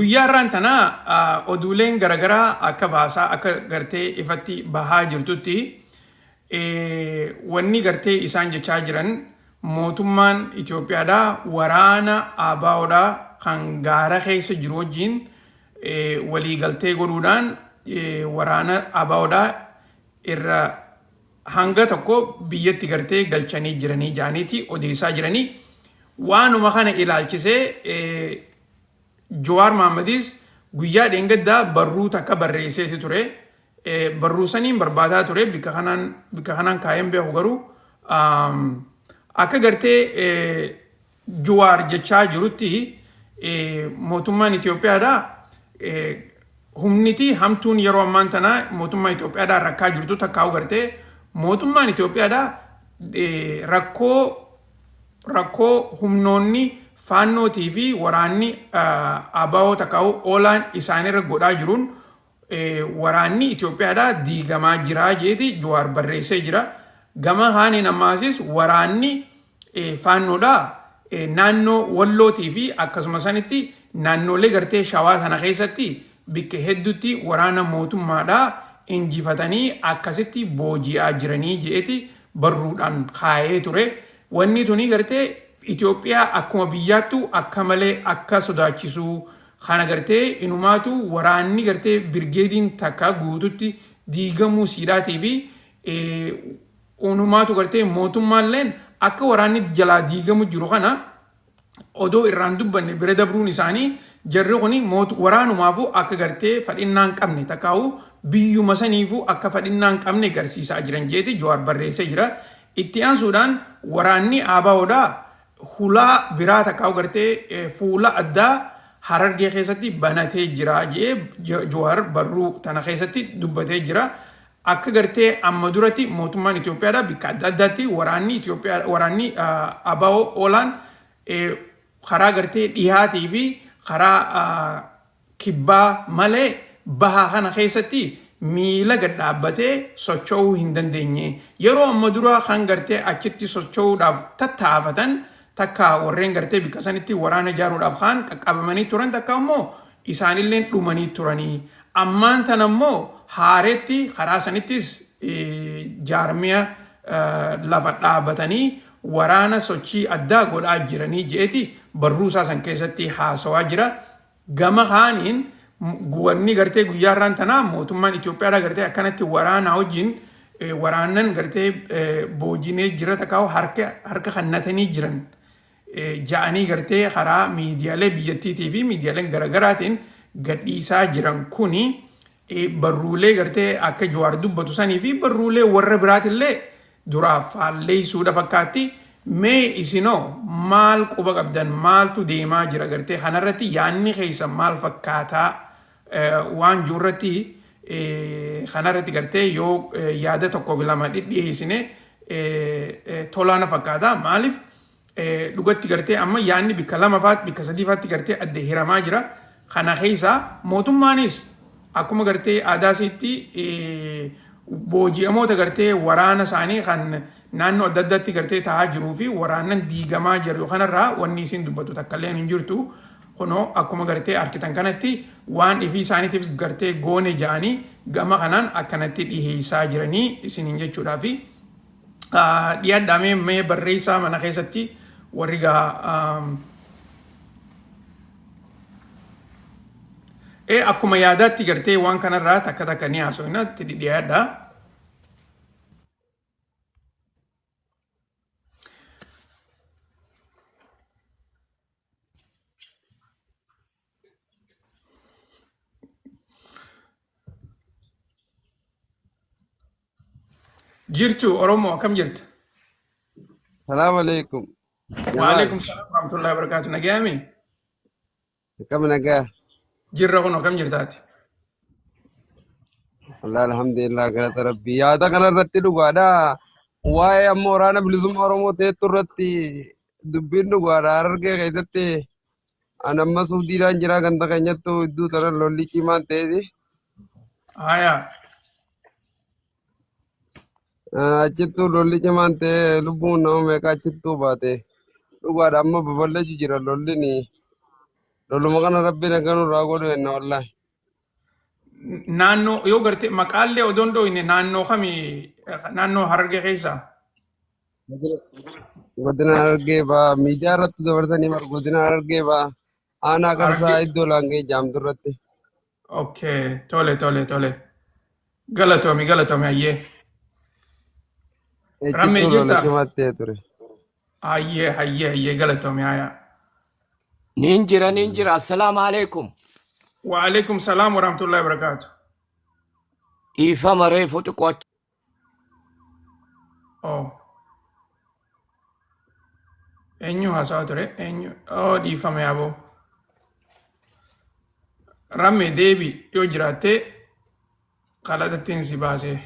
Guyyaarraan tana oduuleen garagaraa akka baasaa akka gartee ifatti bahaa jirtutti wanni gartee isaan jechaa jiran mootummaan Itoophiyaadhaa waraana ABO'dhaa kan gaara keessa jiru wajjin waliigaltee godhuudhaan waraana ABO'dhaa irra hanga tokko biyyatti gartee galchanii jiranii jaaniiti odeessaa jiranii waanuma kana ilaalchisee Jawaar Mohammadis guyyaa dheengaddaa barruu takka barreesseeti ture. Barruu saniin barbaadaa ture bika kanaan kaayeen beeku garuu akka gartee Jawaar jechaa jirutti mootummaan Itoophiyaadhaa humniti hamtuun yeroo ammaan tana mootummaa Itoophiyaadhaa rakkaa jirtu takkaa'u gartee mootummaan Itoophiyaadhaa rakkoo humnoonni faannootii fi waraanni ABO takkaa'u oolaan isaanirra godhaa jiruun waraanni Itoophiyaadhaa diigamaa jiraa jeeti Jawaar barreessee jira. Gama haaniin ammaasis waraanni faannoodhaa naannoo Wallootii fi akkasuma sanitti naannoolee gartee Shawaa kana keessatti bikka hedduutti waraana mootummaadhaa injifatanii akkasitti booji'aa jiranii jeeti barruudhaan kaayee ture. Wanni tuni gartee Itoophiyaa akkuma biyyaattu akka malee akka sodaachisuu kana gartee inumaatu waraanni gartee birgeediin takka guututti diigamuu siidhaatii fi unumaatu gartee mootummaalleen akka waraanni jalaa diigamu jiru kana odoo irraan dubbanne bira dabruun isaanii jarri kuni waraanumaafuu akka gartee fadhinnaan qabne takkaa'u biyyuma saniifuu akka fadhinnaan qabne garsiisaa jiran jeeti Jawaar barreessee jira. Itti aansuudhaan waraanni ABO'dhaa hulaa biraa takkaa'u gartee fuula addaa Harargee keessatti banatee jira jee Jawaar barruu tana keessatti dubbatee jira. Akka gartee amma duratti mootummaan Itoophiyaadhaa bikka adda addaatti waraanni ABO oolaan karaa gartee dhihaatii fi karaa kibbaa malee bahaa kana keessatti miila gad dhaabbatee socho'uu hin dandeenye. Yeroo amma duraa kan gartee achitti socho'uudhaaf tattaafatan takka warreen gartee bikka sanitti waraana ijaaruudhaaf kan qaqqabamanii turan takka immoo isaanillee dhumanii turanii. Ammaan tan ammoo haaretti karaa sanittis jaarmiya lafa dhaabbatanii waraana sochii addaa godhaa jiranii jeeti barruusaa san keessatti haasawaa jira. Gama kaaniin wanni gartee guyyaarraan tanaa mootummaan Itoophiyaadhaa gartee akkanatti waraanaa wajjin waraanan gartee boojinee jira takkaa'u harka kannatanii jiran ja'anii gartee karaa miidiyaalee biyyattiitii fi miidiyaaleen garagaraatiin gadhiisaa jiran kuni barruulee gartee akka Jawaar dubbatu sanii fi barruulee warra biraatillee duraaf faalleessuudha fakkaatti. Mee isinoo maal quba qabdan maaltu deemaa jira gartee kanarratti yaanni keessan maal fakkaataa waan jirurratti kanarratti gartee yoo yaada tokkoof lama dhiyeessine tolaana fakkaata. Maaliif dhugatti gartee amma yaanni bikka lamafaatti bikka sadiifaatti gartee adda hiramaa jira. Kana keessaa mootummaanis akkuma gartee aadaasitti booji'amoota gartee waraana isaanii kan naannoo adda addaatti gartee taa'aa jiruu fi waraanan diigamaa jiru kanarraa wanni isin dubbatu takkalleen hin jirtu. Kunoo akkuma gartee arkitan kanatti waan ifii isaaniitiif gartee goone ja'anii gama kanaan akkanatti dhiheessaa jiranii isiniin jechuudhaa fi dhiyaadhaamee mee barreessaa mana keessatti warri akkuma yaadaatti gartee waan kanarraa takka ni haasofnatti dhiyaadhaa. Jirtu Oromoo akkam jirta? Salaam alaikum. Waalaikum salaam warahmatullahi wabarakatuh. Nagaami? Akkam nagaa? Jirra kun akkam jirtaati? Wallahi alhamdulillah galata rabbii. Yaada kanarratti dhugaadha. Waa'ee amma waraana bilisummaa Oromoo ta'etu irratti dubbiin dhugaadha. Harargee keessatti an amma suudiidhaan jira ganda keenyattu iddoo tanan lolli cimaan ta'eeti. Achittuu lolli cimaan ta'e lubbuun nama meeqa achittuu baate dhugaadha amma babal'achuu jira lollini Loluma kana rabbiin akka nurraa godhu enna wallahi. Naannoo yoo gartee maqaallee odoon dhooyne naannoo kamii naannoo Harargee keessa. Godina Harargee ba'aa miidiyaa irratti dabarsanii bar godina Harargee ba'aa aanaa qarsaa Harargee. iddoo laangee jaamtu irratti. Okay, tole. Galatoomi hayyee. Rammee Ejjituu lola jirta? cimattee ture. Hayyee galatoomi hayaa. Ninjira. Assalamu alaikum. Wa alaikum salaam wa rahmatullahi wa barakatuh. Ifa mare foto kwa Oh. Eenyu haasawa ture? Eenyu? Oh, dhiifame aboo. Rammee deebi yoo jiraatte qalaxattiin si baasee.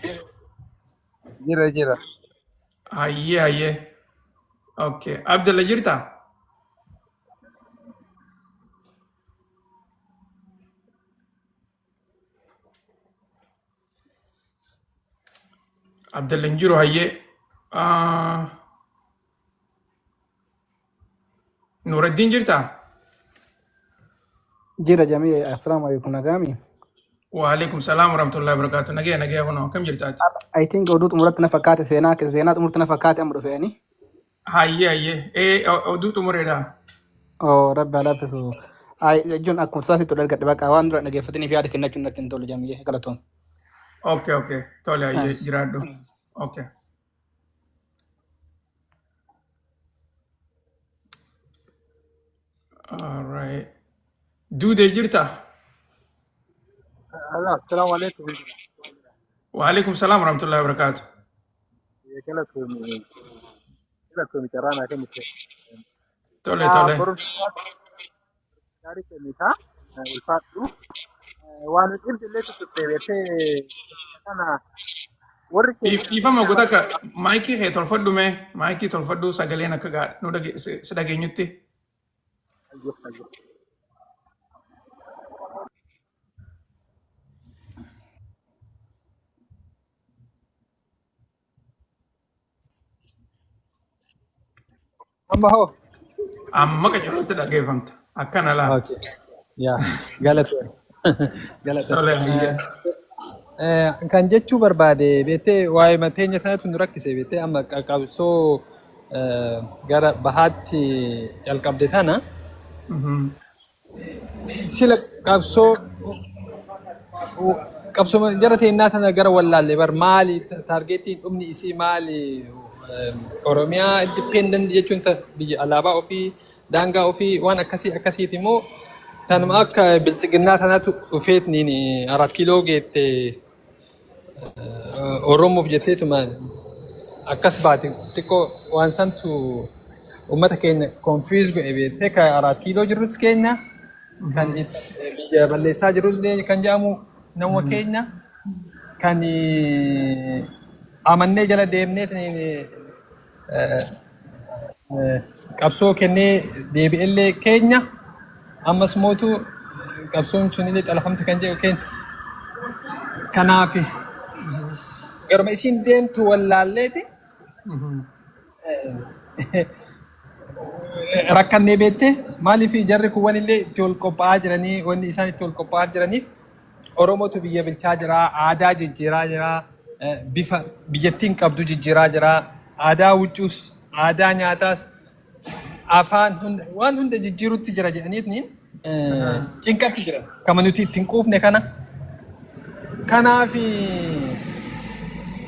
Jira. Hayyee. Okay. Abdalla jirtaa? Abdalla hin jiru hayyee. Nuuraddiin jirtaa? Jira jamii assalamu alaikum nagami. Wa alaikum salaam wa rahmatullahi wa barakatuh. Nagaya kunoo kam jirtaati? I think oduu xumuratti na fakkaate seenaa xumurti na fakkaate amma dhufeeni. Hayyee. Oduu xumureedha. Oh rabbi alaafisu. Jechuun akkuma saasitti dalgadhe bakka waan dura dhageeffataniif yaada kennachuun natti hin tolu jamii galatoon. Okay. Tole hayyee jiraadhu. Okay. All right. Duudee jirtaa? Assalamu alaikum. Wa alaikum salaam wa rahmatullahi wa barakatuh. Kala carana kan muke. Tole. Dari ke mita ilfatu. Waan ilmi leetu tuttebete kana warri Dhiifama godaka maayikii kee tolfadhu mee? Maayikii tolfadhu sagaleen akka nu si dhageenyutti. amma ho. Amma qacarratti dhaggeeffamta. Akkana laa. Okay. Ya, galatu. Tole hayyee. Kan jechuu barbaade beetee waa'ee mateenya sanatu nu rakkise beetee amma qabsoo gara bahaatti jalqabde tana sila qabsoo jara teennaa tana gara wallaalle bar maali taargeetiin dhumni isii maali Oromiyaa independent jechuun biyya alaabaa ofii daangaa ofii waan akkasiiti immoo tanuma akka bilchiginnaa tanatu dhufeetniin 4 kiiloo geette Oromoof jetteetuma akkas baate xiqqoo waan santu uummata keenya confuse godhe beektee ka 4 kiiloo jirrus keenya kan biyya balleessaa jirullee kan jedhamu nama keenya kan amannee jala deemnee qabsoo kennee deebi'ellee keenya ammas mootu qabsoon sunillee xalafamte kan jedhu keenya kanaaf garuma isiin deemtu wallaalleeti rakkannee beekte maaliif jarri kun wanillee itti ol qophaa'aa jiranii wanni isaan itti ol qophaa'aa jiraniif Oromootu biyya bulchaa jira aadaa jijjiiraa jira bifa biyyattiin qabdu jijjiiraa jira aadaa huccuus aadaa nyaataas afaan waan hunda jijjiirutti jira jedhaniitiin cinqatti jira kama nuti ittiin quufne kana kanaaf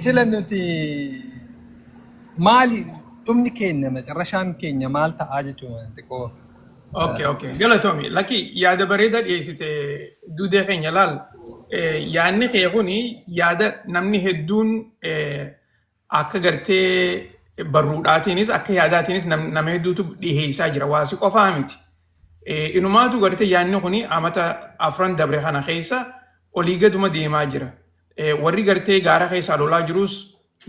sila nuti maali dhumni keenya macarrashaan keenya maal ta'aa jechuudha xiqqoo. Okay. Galatoomi. Laki yaada bareeda dhiyeessite duudee keenya laal. Yaadni kee kuni yaada namni hedduun akka gartee barruudhaatiinis akka yaadaatiinis nama hedduutu dhiyeessaa jira. Waasi qofaa miti. Inumaatu gartee yaadni kuni amata 4 dabre kana keessa olii gaduma deemaa jira. Warri gartee gaara keessaa lolaa jirus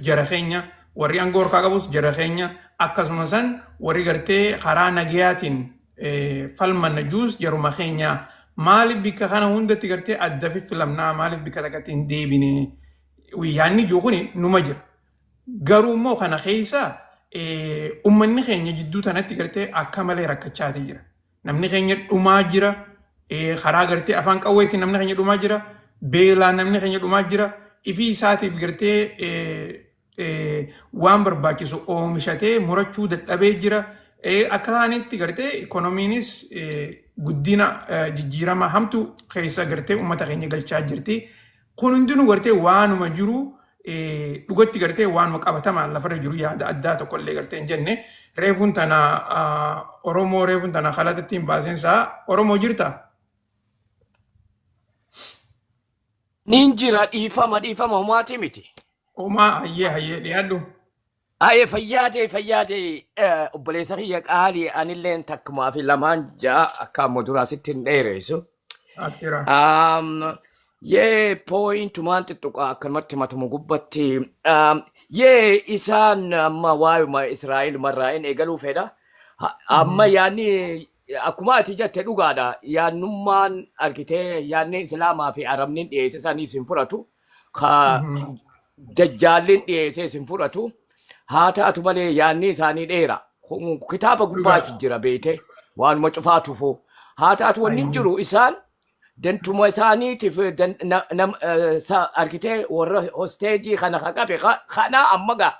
jara keenya. Warri aangoo harkaa qabus jara keenya. Akkasumas warri gartee karaa nagayaatiin falmanna juus jaruma keenya. Maaliif bikka kana hundatti gartee adda filamnaa maaliif bikka takkatti hin deebine yaadni jiru kuni numa jira. Garuu immoo kana keessa uummanni keenya jidduu tanatti gartee akka malee rakkachaati jira. namni keenya dhumaa jira karaa gartee afaan qawweetiin namni keenya dhumaa jira beelaa namni keenya dhumaa jira ifii isaatiif gartee waan barbaachisu oomishatee murachuu dadhabee jira akka isaanitti gartee ikoonomiinis guddina jijjiirama hamtu keessa gartee uummata keenya galchaa jirti kun hundinuu gartee waanuma jiru dhugatti gartee waanuma qabatamaan lafarra jiru yaada addaa tokkollee gartee hin jenne reefuun tana Oromoo reefuun tana kalaatatti hin baaseensaa Oromoo jirta. Ninjira dhiifama homaati miti. Homaa hayyee dhiyaadhu. Aye fayyaade obboleessa kiyya qaalii anilleen takkumaa fi lamaan ja'a akka ammoo duraa sitti hin dheeressu. Akkira. Yee pooyintumaan xixiqqaa akkanumatti matamu gubbatti yee isaan amma waayuma Israa'el marraa'in eegaluu fedha. Amma yaanni akkuma ati jette dhugaadha. Yaannummaan argitee yaanni Islaamaa fi Arabniin dhiyeesse isaanii sin fudhatu. Dajjaalliin dhiyeesse sin fudhatu. Haa taatu malee yaanni isaanii dheera. Kitaaba gubbaas jira beete waanuma cufaatufu. Haa taatu wanni jiru isaan dantuma isaaniitiif argitee warra hosteejii kana qabe kana ammaga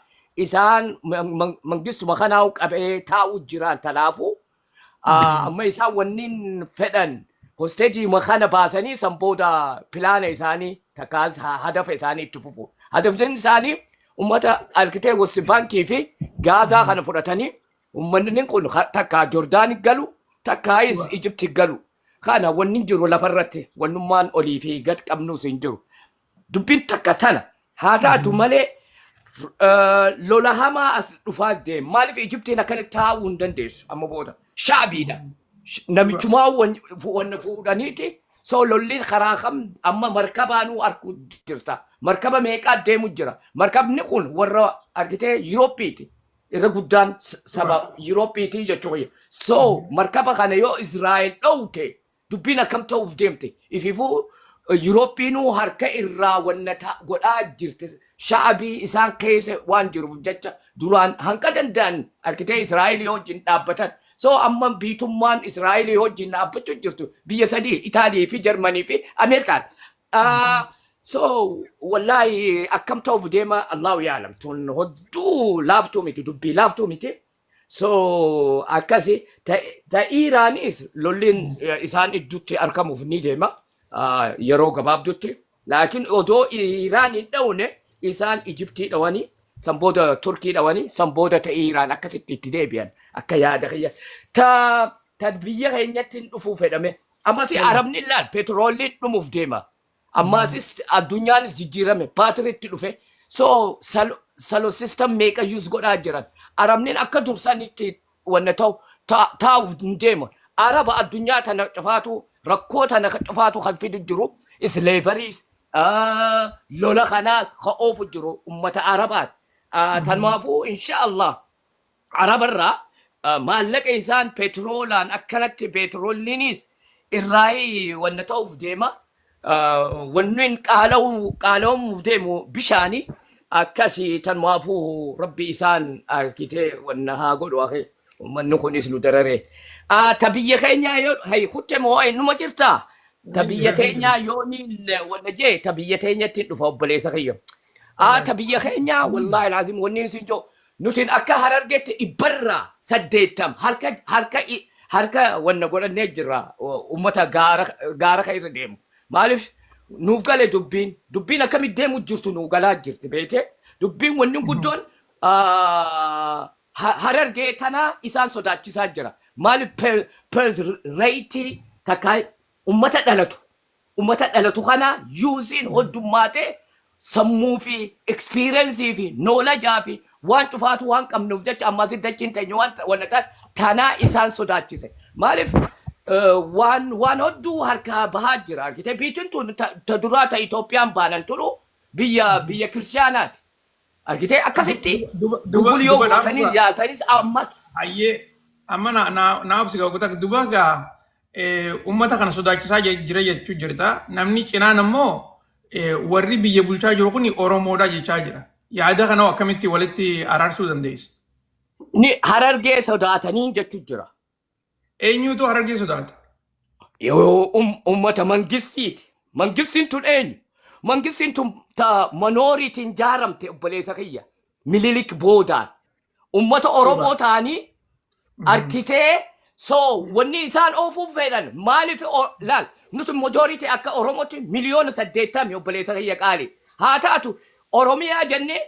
isaan mangistuma kanaa qabee taa'u jiraan talaafu amma isaan wannin fedhan hosteejii kana baasanii san booda pilaana isaanii takkaas hadafa isaanii itti fufu. Hadafni isaanii ummata argitee West Baankii fi Gaazaa kana fudhatanii ummanni kun takka Jordaani galu takkaayis Ijipti galu. Kana wanni jiru lafarratti wannummaan olii fi gad qabnus hin jiru. Dubbiin takka tana haa taatu malee lola hamaa as dhufaa deema. Maaliif Ijiptiin akkana taa'uu hin dandeessu amma booda shaabiidha. Namichumaa wanna fuudhaniiti soo lolliin karaa kam amma markabaanuu arguu jirta. Markaba meeqaa deemu jira. Markabni kun warra argitee Yurooppiiti. Irra guddaan saba Yurooppiitii jechuudha. So markaba kana yoo Israa'el dhowte dubbiin akkam ta'uuf deemte. Ififuu Yurooppiinuu harka irraa wanna godhaa jirte. Shaabii isaan keessa waan jiruuf jecha duraan hanga danda'an argitee Israa'el wajjin dhaabbatan. So amma biitummaan Israa'el wajjin dhaabbachuu jirtu biyya sadii Itaalii fi Jarmanii fi Ameerikaan. So wallahi akkam ta'uuf deema Allahu yaalam. Tun hodduu laaftuu miti dubbii laaftuu miti. So akkasi ta Iraanis lolliin isaan idduutti argamuuf ni deema yeroo gabaabdutti. Laakiin odoo Iraan hin dhawne isaan Ijiptii dhawanii san booda Turkii dhawanii san booda ta Iraan akkasitti itti deebi'an akka yaada kiyya. Ta biyya keenyatti hin dhufuu fedhame. Ammas Arabni ilaal petrooliin dhumuuf deema. Ammasis addunyaanis jijjiirame baatiriitti dhufe. So salo system meeqa use godhaa jiran. Arabniin akka dursanitti wanna taa'uuf hin deemu. Araba addunyaa tana cufaatu rakkoo tana cufaatu kan fidu jiru. Slaveries lola kanaas ka oofu jiru ummata Arabaat. Tanumaafuu inshaallah Arabarraa maallaqa isaan petroolaan akkanatti petrooliinis irraayii wanna ta'uuf deema. Wannin qaala'uuf deemu bishaanii akkasii tanumaafuu rabbi isaan argitee wanna haa godhu akhi ummanni kunis nu darare. Ta biyya keenyaa yoo kutte moo numa jirtaa? Ta biyya keenyaa yoo niin wanna jee ta biyya keenyatti dhufa obboleessa kiyya. Ta biyya keenyaa wallaahi laazim wannin siin joo nutin akka Harargeetti ibbarraa 80 harka wanna godhannee jirra ummata gaara keessa deemu. Maaliif nuuf gale dubbiin akkamitti deemu jirtu nuuf galaa jirti beekte dubbiin wanni guddoon Harargee tanaa isaan sodaachisaa jira. Maaliif reetii takka ummata dhalatu kana yuuziin hoddummaatee sammuu fi ekspiriyeensii fi noolajaa fi waan cufaatu waan qabnuuf jecha ammaas dachiin teenya waan tanaa isaan sodaachise. Maaliif waan hodduu harka bahaa jira argite biitiin tun ta duraa ta Itoophiyaan baanan turu biyya kiristaanaati argite akkasitti dubul yoo godhanii yaatanis ammas ayyee amma naaf goota dubaga ummata kana sodaachisaa jira jechuu jirta namni cinaan ammoo warri biyya bulchaa jiru kun Oromoodha jechaa jira yaada kana akkamitti walitti araarsuu dandeessa? Ni Harargee sodaatanii jechuu jira. eenyuutu harargee sodaata? Yoo ummata mangistiiti. Mangistiin tun eenyu? Mangistiin tun ta manooriitiin jaaramte obboleessa kiyya. Mililik boodaan. Ummata Oromoo ta'anii arkitee wanni isaan oofuuf fedhan maaliif laal nuti majority akka Oromootti miliyoona 80 obboleessa kiyya qaali. Haa taatu Oromiyaa jennee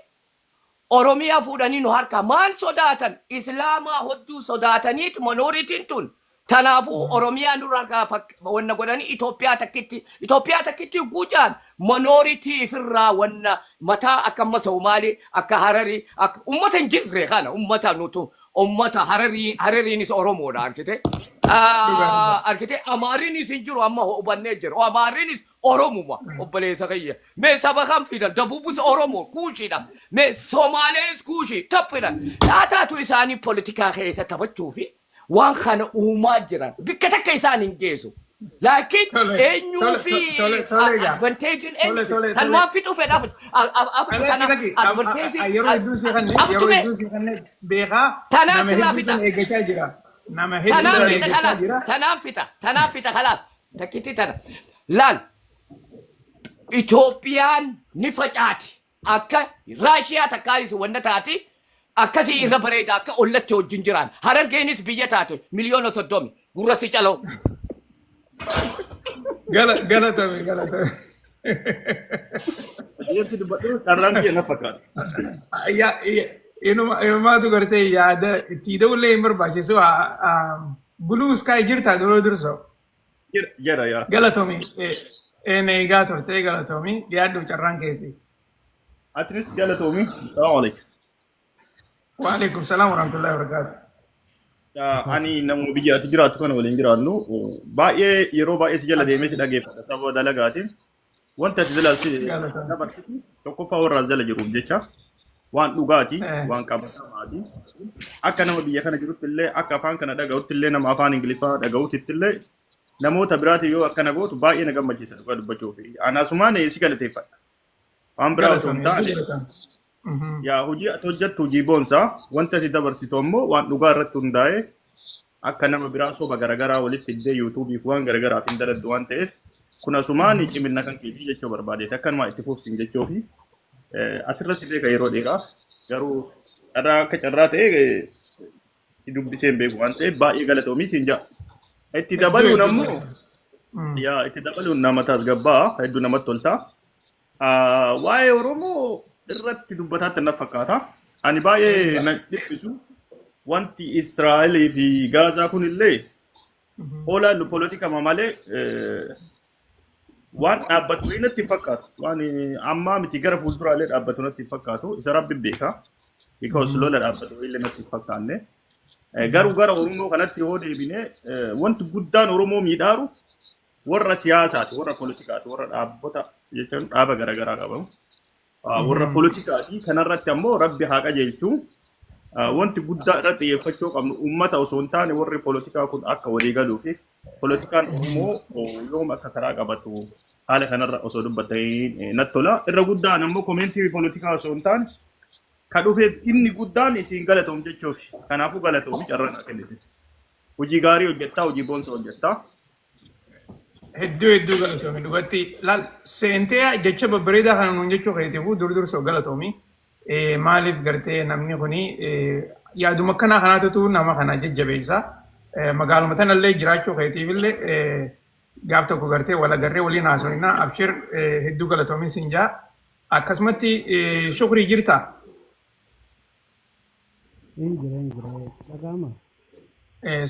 Oromiyaa fuudhanii nu harkaa maal sodaatan? Islaamaa hodduu sodaataniit manooriitiin tun. Tanaafu Oromiyaa nurraa wanna godhanii Itoophiyaa takkitti guujaan manooritii ifirraa wanna mataa akka Somaalee akka Hararii akka ummata hin jirre kana ummata nutu ummata Harariinis Oromoodha arkite Amaariinis hin jiru amma hubannee jiru Amaariinis Oromuma obboleessa kiyya mee saba kam fidan Dabuubis Oromoo kuushiidha mee Somaaleenis kuushii taphiidha taataatu isaanii politikaa keessa taphachuufi waan kana uumaa jiran bikka takka isaan hin geessu. Laakiin eenyuu fi advantagein eenyu kan waan fixuu fedhaaf yeroo hedduu seeqannee beekaa nama hedduutu eeggachaa jira. Nama hedduutu eeggachaa jira. Tanaaf fixa kalaaf takkitti tana. Laal Itoophiyaan ni facaati akka Raashiyaa takkaayisu wanna taati. Akkasii irra bareeda akka ollatti wajjin jiran Harargeenis biyya taate miliyoona 30 gurrasi caloo. Galatame. Adeemsi dubbadhu carraan kiyya na fakkaata. Inumaatu gartee yaada itti dawullee hin barbaachisu Blue Sky jirta durso. Jira yaa. Galatoomi eegaa turtee galatoomi dhiyaadhu carraan keeti. Atinis galatoomi. Salaamu alaikum. Waalaikum salam warahmatullahi wabarakatuh. Ani namu biyyaatti jiraattu kana waliin jiraannu baay'ee yeroo baay'ee si jala deemee si dhageeffata sababa dalagaatiin wanta ati dalagsi dabarsitu tokkoffaa warra jala jiruuf jecha waan dhugaati waan qabatamaati akka nama biyya kana jirutti illee akka afaan kana dhaga'utti illee nama afaan Ingiliffaa dhaga'utti illee namoota biraati yoo akkana gootu baay'ee na gammachiisa dhugaa dubbachuuf anaasumaan si galateeffadha waan biraa osoo hin taane yaa hojii ati hojjettu hojii boonsaa wanta ati dabarsitu ammoo waan dhugaa irratti hundaa'e akka nama biraa soba garagaraa walitti fiddee yuutuubii waan garagaraaf hin daladdu waan ta'eef kun asumaan cimina kan keetii jechuu barbaadeeti akkanuma itti fufsiin jechuu fi asirra si beeka yeroo dheeraa garuu carraa akka carraa ta'e dubbisee hin beeku waan ta'eef baay'ee galatoomii siin ja'a. Itti dabaluun ammoo yaa itti dabaluun nama tasgabbaa hedduu namatti tolta. Waa'ee Oromoo irratti dubbataatti na fakkaata. Ani baay'ee na dhiphisu wanti Israa'elii fi Gaazaa kun illee hoolaan politika malee waan dhaabbatu natti fakkaatu. Waan ammaa miti gara fuulduraalee dhaabbatu natti fakkaatu. Isa rabbi beeka. Because lola dhaabbatu illee natti fakkaanne. Garuu gara Oromoo kanatti yoo deebine wanti guddaan Oromoo miidhaaru warra siyaasaati, warra politikaati, warra dhaabbata jechuun dhaaba garaagaraa qabamu. Warra politikaati kanarratti ammoo rabbi haa qajeelchu wanti guddaa irratti xiyyeeffachuu qabnu uummata osoo hin taane warri politikaa kun akka walii galuu fi politikaan Oromoo yoom akka karaa qabatu haala kanarra osoo dubbatanii natti tola. Irra guddaan ammoo koomeentii politikaa osoo hin taane kan dhufeef inni guddaan isin galatoom jechuuf kanaafuu galatoom carraan akka kennite. Hojii gaarii hojjettaa, hojii boonsa hojjettaa. Hedduu galatoomi dhugatti laal seentee jecha babbareedaa kana nuun jechuu keetiifuu dursoo galatoomi maaliif gartee namni kuni yaaduma akkanaa kanaatutu nama kana jajjabeessa magaaluma tanallee jiraachuu keetiifillee gaaf tokko gartee wal agarree waliin haasofnaa abshir hedduu galatoomi siin jaa akkasumatti shukrii jirta.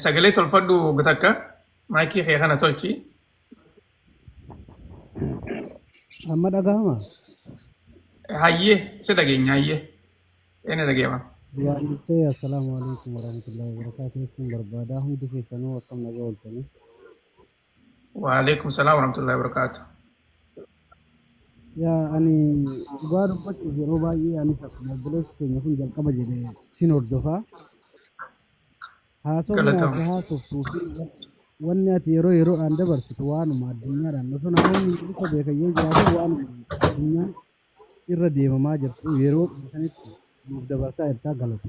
Sagalee tolfadhu takka maayikii kee kana tolchi. Amma dhagahama? Hayyee si dhageenya hayyee. Inni dhageema. Yaa'anii assalaamu alaikum warahmatullahi wabarakatuh. Kun barbaadaa hundi keessanuu akkam nagaa ooltanii. Waalaikum salaam warahmatullahi wabarakatuh. Yaa ani dhugaa dubbachuuf yeroo baay'ee anis akkuma obboleessi keenya kun jalqaba jedhee sin hordofaa. Haasoftuu fi wanni ati yeroodhaan dabarsitu waanuma addunyaadhaan osoo namoonni isa beekayyee jiraatan waanuma addunyaan irra deemamaa jirtu yeroo sanitti nuuf dabarsaa jirtaa galatu.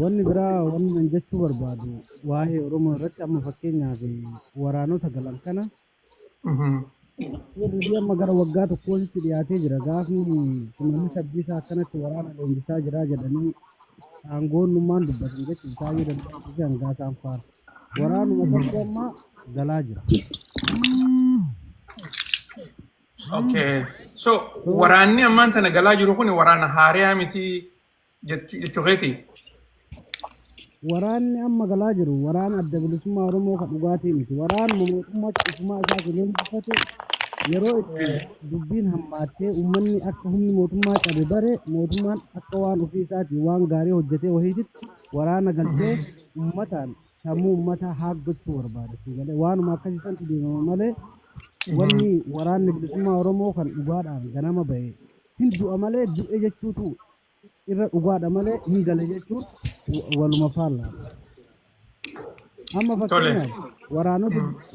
wanni biraa wanni nan jechuu barbaadu waa'ee Oromoo irratti amma fakkeenyaaf waraanota galan kana warri amma gara waggaa tokkootti dhiyaatee jira gaafni kunuunsi sabbiisaa akkanatti waraana leenjisaa jira jedhanii aangoonnummaan dubbatan jechuun taa'ee danda'u hangaasaan faana waraanuma tokko amma galaa jira. Okay. So waraanni ammaan tana galaa jiru kun waraana haaraa miti jechuukeeti. Waraanni amma galaa jiru waraana adda bilisummaa Oromoo kan dhugaatii miti. Waraanuma mootummaa cufuma isaa kennuun dubbate yeroo itti dubbiin hammaattee uummanni akka humni mootummaa qabe bare mootummaan akka waan ofii isaatii waan gaarii hojjetee wahiititti waraana galtee uummataan sammuu uummataa haaggachuu barbaada. Waanuma akkasiisantu deemama malee wanni waraanni bilisummaa Oromoo kan dhugaadhaan ganama bahe hin du'a malee du'e jechuutu irra dhugaadha malee hin gale jechuun waluma faallaa. Amma fakkeenyaaf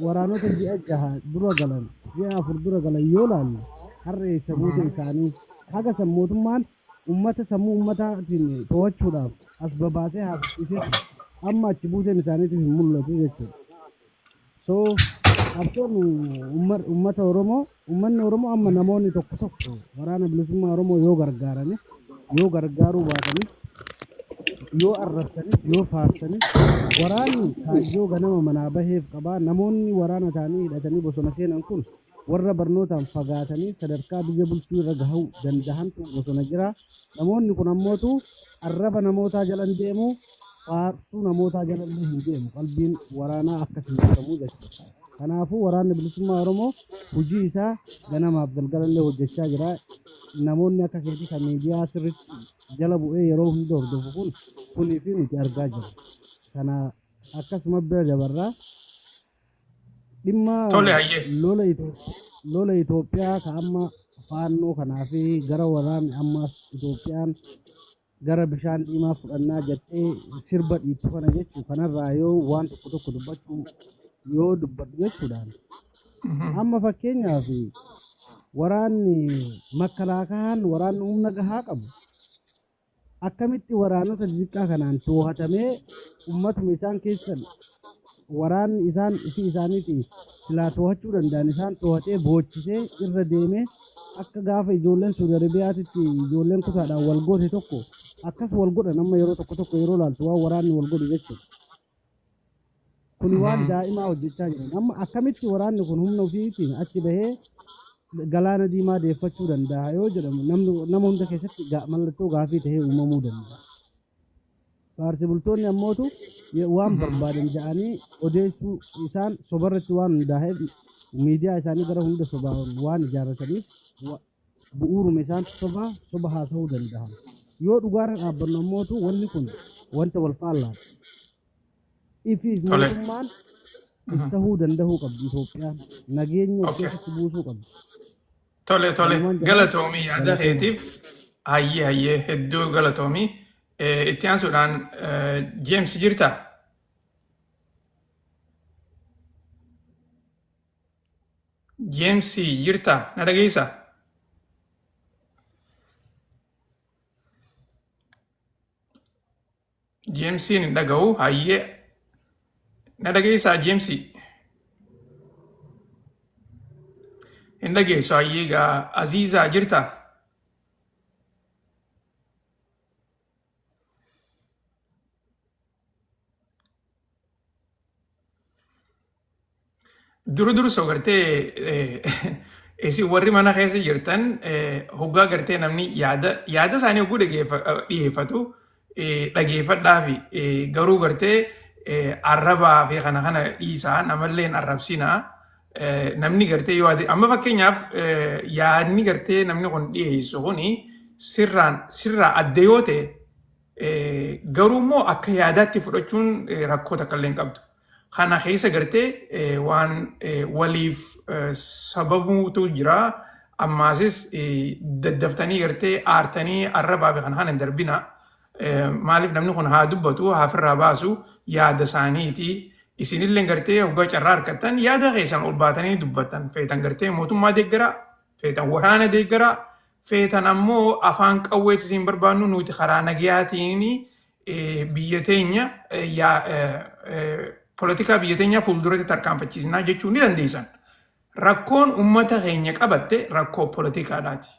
waraanota ji'a jaha dura galan ji'a afur dura galan yoo laallu harree sammuu isaanii haga mootummaan uummata sammuu uummataatiin to'achuudhaaf as babaasee haasofsiisee amma achi buuteen isaaniitiif hin mul'atu jechuudha. So qabsoon uummata Oromoo uummanni Oromoo amma namoonni tokko tokko waraana bilisummaa Oromoo yoo gargaarame yoo gargaaruu baatanii yoo arrabsanis yoo faarsanis waraanni kaayyoo ganama manaa baheef qabaa namoonni waraana ta'anii hidhatanii bosona seenan kun warra barnootaan fagaatanii sadarkaa biyya bulchuu irra gahuu danda'antu bosona jira. Namoonni kun ammootu arraba namootaa jalan deemu faarsuu namootaa jalan hin deemu qalbiin waraanaa akkasii beekamuu jechuudha. Kanaafuu waraanni bilisummaa Oromoo hojii isaa ganamaaf galgalallee hojjechaa jira. Namoonni akka keetii kan miidiyaa sirriitti jala bu'ee yeroo hunda hordofu kunii fi nuti argaa jirra. Kana akkasuma bira dabarraa dhimma lola Itoophiyaa ka amma faannoo kanaa fi gara waraanni ammaas Itoophiyaan gara bishaan diimaa fudhannaa jettee sirba dhiittu kana jechuu kanarraa yoo waan tokko tokko dubbachuu yoo dubbadhu jechuudhaan amma fakkeenyaaf waraanni makalaakaan waraanni humna gahaa qabu akkamitti waraanota xixiqqaa kanaan to'atamee ummatuma isaan keessan waraanni isaan ifi isaaniiti silaa to'achuu danda'an isaan to'atee boochisee irra deemee akka gaafa ijoolleen Suudi Arabiyaatitti ijoolleen kutaadhaan wal goote tokko akkas wal godhan amma yeroo tokko yeroo laaltu waan waraanni wal godhu jechuudha. Kun waan daa'imaa hojjechaa jiran amma akkamitti waraanni kun humna ofiitiin achi bahee galaana diimaa deeffachuu danda'a yoo jedhamu nama hunda keessatti mallattoo gaafii tahee uumamuu danda'a. Paartii bultoonni ammootu waan barbaadan jedhanii odeessuu isaan sobarratti waan hundaa'eef miidiyaa isaanii gara hunda sobaan waan ijaarrataniif bu'uuruma isaan soba haasa'uu danda'a. Yoo dhugaarra dhaabbannu ammootu wanni kun wanta wal faallaadha. Ifi mootummaan ittahuu danda'uu qabdi Itoophiyaan nageenya of keessatti buusuu qabdi. Tole galatoomii yaada keetiif hayyee hedduu galatoomii itti aansuudhaan James jirta? James jirta na dhageessa? James hin dhaga'u hayyee na dhageessaa James? Hin dhageessu hayyee gaa Aziizaa jirta? Dursoo gartee isin warri mana keessa jirtan hoggaa gartee namni yaada isaanii hogguu dhiyeeffatu dhageeffadhaa fi garuu gartee arrabaa fi kana dhiisaa namallee arrabsinaa namni gartee yoo amma fakkeenyaaf yaadni gartee namni kun dhiyeessu kuni sirraa adda yoo ta'e garuu immoo akka yaadaatti fudhachuun rakkoo takka illee hin qabdu. Kana keessa gartee waan waliif sababuutu jira ammaasis daddaftanii gartee aartanii arrabaa fi kana hin darbina. Maaliif namni kun haa dubbatu haa firraa baasu yaada isaaniiti. Isinillee gartee hoggaa carraa harkattan yaada keessan ol baatanii dubbatan feetan gartee mootummaa deeggaraa feetan waraana deeggaraa feetan ammoo afaan qawweetti isin barbaannu nuti karaa nagayaatiin biyya teenya politikaa biyya teenya fuulduratti tarkaanfachiisnaa jechuu ni dandeessan. Rakkoon uummata keenya qabatte rakkoo politikaadhaati.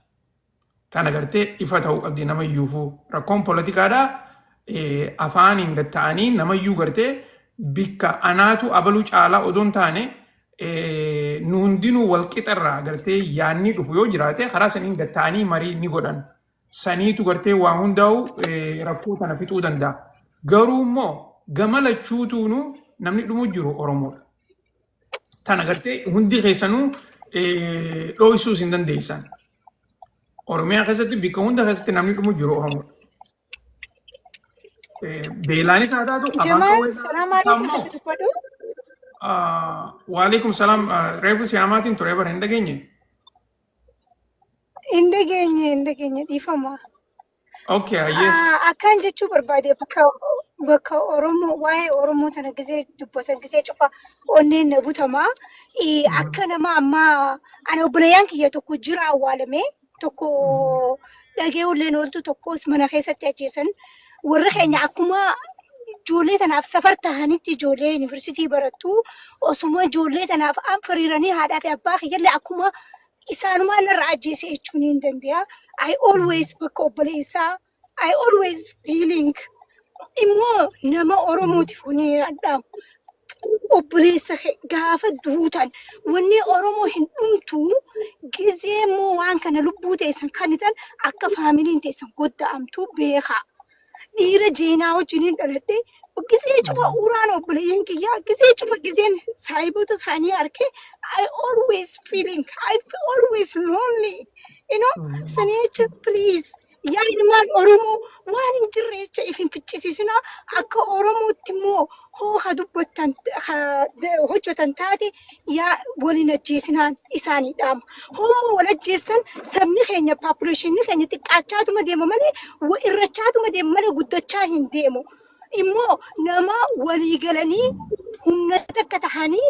Kana gartee ifa ta'uu qabdi namayyuufuu. Rakkoon politikaadhaa afaaniin gad ta'anii namayyuu gartee bikka anaatu abaluu caalaa odoon taane nu hundinuu wal qixarraa gartee yaanni dhufu yoo jiraate karaa saniin gad ta'anii marii ni godhan. Saniitu gartee waa hundaa'u rakkoo tana fixuu danda'a. Garuu immoo gama lachuutuunu namni dhumu jiru Oromoodha. Tana gartee hundi keessanuu dho'isuus hin dandeessan. Oromiyaa keessatti bikka hunda keessatti namni dhumu jiru Oromoodha. Beelaanis haa taatu Jamal, salam alaikum. Waalaikum salam. Reefu siyaamaatiin ture bara hin dhageenye. Hin dhageenye dhiifama. Okay, hayyee. Akkaan jechuu barbaade bakka Oromoo waa'ee Oromoo tana gisee dubbatan gisee cufa onneen na butamaa. Akka nama amma ana obboleeyyaan kiyya tokko jira awwaalame tokko dhagee ulleen ooltu tokkos mana keessatti ajjeesan. Warra keenya akkuma ijoollee tanaaf safar tahanitti ijoollee yuunivarsiitii barattu osuma ijoollee tanaaf firiiranii haadhaa fi abbaa kiyyallee akkuma isaanumaan irra ajjeese jechuun hin danda'a. I always bakka obboleessaa I always feeling immoo nama Oromootiif huni addaam obboleessa gaafa duutan wanni Oromoo hin dhumtu gizee immoo waan kana lubbuu teessan kanitan akka faamiliin teessan godda'amtu beekaa. Dhiira jeenaa wajjiniin dhaladhe gisee cufa uraan obboleeyyan kiyyaa gisee cufa giseen saayiboota isaanii arke I always feeling I always lonely sanii jecha please yaa ilmaan Oromoo waan hin jirre jecha if hin ficcisiisinaa akka Oromootti immoo hooha dubbattan hojjetan taate yaa waliin ajjeesinaan isaanii dhaama. Hooma wal ajjeessan sabni keenya paapuleeshinii keenya xiqqaachaatuma deema malee irrachaatuma deema malee guddachaa hin deemu. Immoo nama walii galanii humna takka tahanii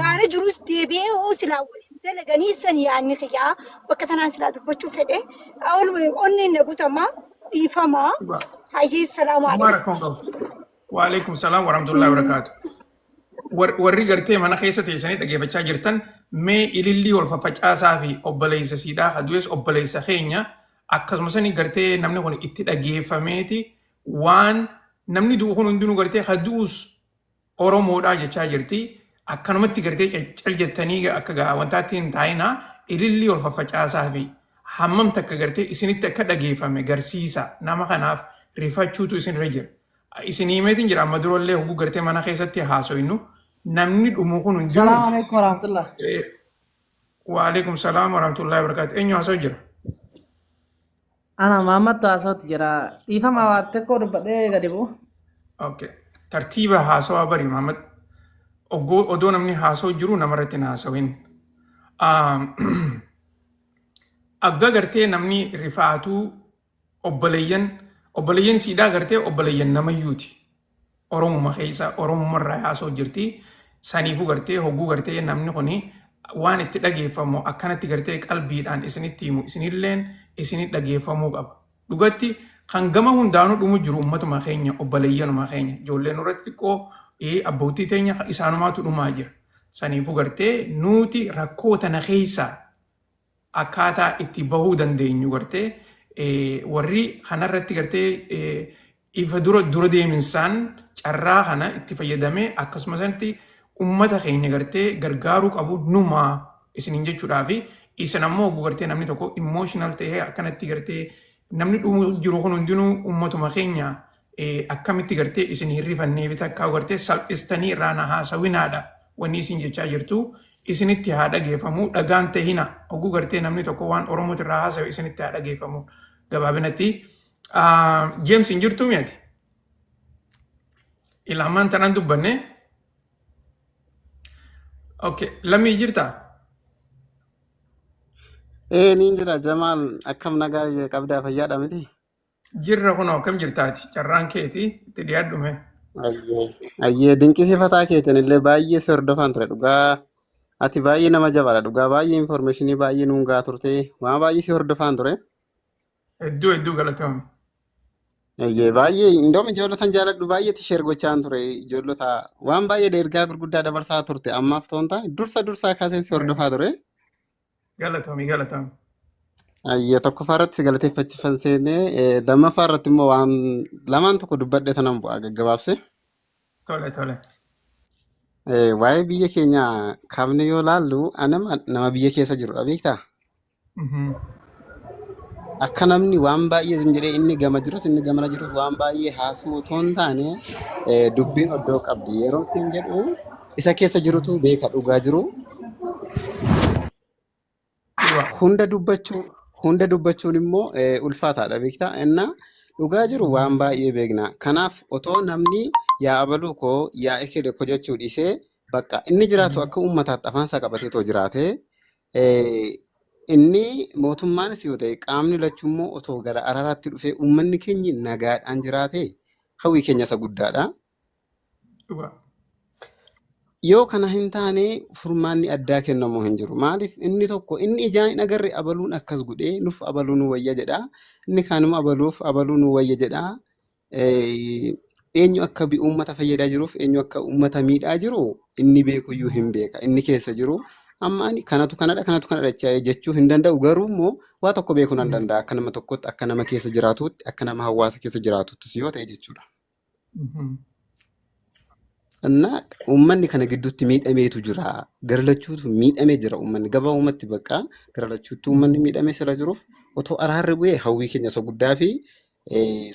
gaara jirus deebi'ee hoo silaa waliin dalaganii san yaanni kiyyaa bakka tanaan silaa dubbachuu fedhe onneen na butamaa dhiifamaa hayyee salaamu alaikum. Waalaikum salam warahmatullahi wabarakatuh. Warri gartee mana keessa teessanii dhageeffachaa jirtan mee ilillii wal faffacaasaa fi obboleessa siidhaa hadu'es obboleessa keenya akkasumas gartee namni kun itti dhageeffameeti waan namni du'u kun hundinuu gartee hadu'us Oromoodhaa jechaa jirti. Akkanumatti gartee cal jettanii akka wantaatti hin taa'inaa ilillii wal faffacaasaa fi hammam takka gartee isinitti akka dhageeffame garsiisa nama kanaaf rifachuutu isinirra jira. Isinii meetiin jira amma durallee hoguu gartee mana keessatti haasoynu namni dhumu kun hundinuu. Salaamu alaikum warahmatullah. Waalaikum salam warahmatullahi wabarakatuh. Eenyu haasoo jira? Ana Muhammad haasootti jira. Dhiifama waa xiqqoo dubbadhee gadi bu'u. Okay. Tartiiba haasawaa bari Muhammad. Odoo namni haasoo jiru namarratti hin haasawin. Agga gartee namni rifaatuu obboleeyyan siidhaa gartee obboleeyyan namayyuuti. Oromuma keessa Oromumarraa haasoo jirti. Saniifuu gartee hogguu gartee namni kuni waan itti dhageeffamu akkanatti gartee qalbiidhaan isinitti himu isinilleen isinit dhageeffamuu qaba. Dhugatti kan gama hundaanuu dhumu jiru ummatuma keenya obboleeyyanuma keenya ijoolleen irratti xiqqoo abbootii teenya isaanumaatu dhumaa jira. Saniifuu gartee nuti rakkoo tana keessa akkaataa itti bahuu dandeenyu gartee warri kanarratti gartee ifa dura deeminsaan carraa kana itti fayyadamee akkasumas ummata keenya gartee gargaaruu qabu numaa isiniin jechuudhaa fi isin ammoo gartee namni tokko emotional ta'ee akkanatti gartee namni dhumu jiru kun hundinuu ummatuma keenya akkamitti gartee isin hirrifannee fi takkaa gartee salphistanii irraa na haasawinaadha wanni isin jechaa jirtu isinitti haa dhageeffamu dhagaan ta'ina oguu gartee namni tokko waan Oromooti irraa haasawu isinitti haa dhageeffamu gabaabinatti James hin jirtu mi'ati ilaamaan tanaan dubbanne okay lammii jirta Niin jira Jamal akkam nagaa qabdaa fayyaadha miti. jirra kunoo akkam jirtaati carraan keeti itti dhiyaadhume Ayyee dinqisiifataa keetiin illee baay'ee si hordofaan ture dhugaa ati baay'ee nama jabaadha dhugaa baay'ee infoormeeshinii baay'ee nuun gaa turte waan baay'ee si hordofaan ture. hedduu galatoome. Baay'ee indoom ijoollota jaaladhu baay'eetti sheer gochaan ture ijoollota waan baay'ee ergaa gurguddaa dabarsaa turte ammaaf ta'uun taane dursaa kaasee si hordofaa ture. Galatoomii. Tokkoffaa irratti galateeffachiifan seenee lammaffaa irratti immoo waan lamaan tokko dubbadhe tanan bu'aa gaggabaabse. Tole. Waa'ee biyya keenya kaafne yoo laallu nama biyya keessa jirudha beektaa? Akka namni waan baay'ee jedhee inni gama jirus inni gamana jirus waan baay'ee haasuu otoo hin taane dubbiin oddoo qabdi. Yeroo isin jedhu isa keessa jirutu beeka dhugaa jiru. Hunda dubbachuun immoo ulfaataadha beektaa? Inna dhugaa jiru waan baay'ee beekna. Kanaaf otoo namni yaa abaluu koo yaa ekele koo jechuu dhiisee bakka inni jiraatu akka uummataatti afaansaa qabatee otoo jiraate inni mootummaanis yoo ta'e qaamni lachuu immoo otoo gara araaraatti dhufee uummanni keenya nagaadhaan jiraate hawwii keenya isa guddaadha. Yoo kana hin taane furmaanni addaa kennamu hin jiru. Maaliif inni tokko inni ijaan hin agarre abaluun akkas godhee nuuf abaluu nu wayya jedha. Inni kaanuma abaluu nu wayya jedha. Eenyu akka uummata fayyadaa jiruuf eenyu akka uummata miidhaa jiru inni beekuyyuu hin beeka. Inni keessa jiru amma ani kanatu kanadha jechuu hin danda'u. Garuu immoo waa tokko beekuu nan danda'a. Akka nama tokkotti akka nama keessa jiraatutti akka nama hawaasa keessa jiraatuttis yoo ta'e jechuudha. Innaa uummanni kana gidduutti miidhameetu jira. Garlachuutu miidhamee jira uummanni. Gabaabumatti bakka garlachuutti uummanni miidhamee sira jiruuf otoo araarri bu'ee hawwii keenya isa guddaa fi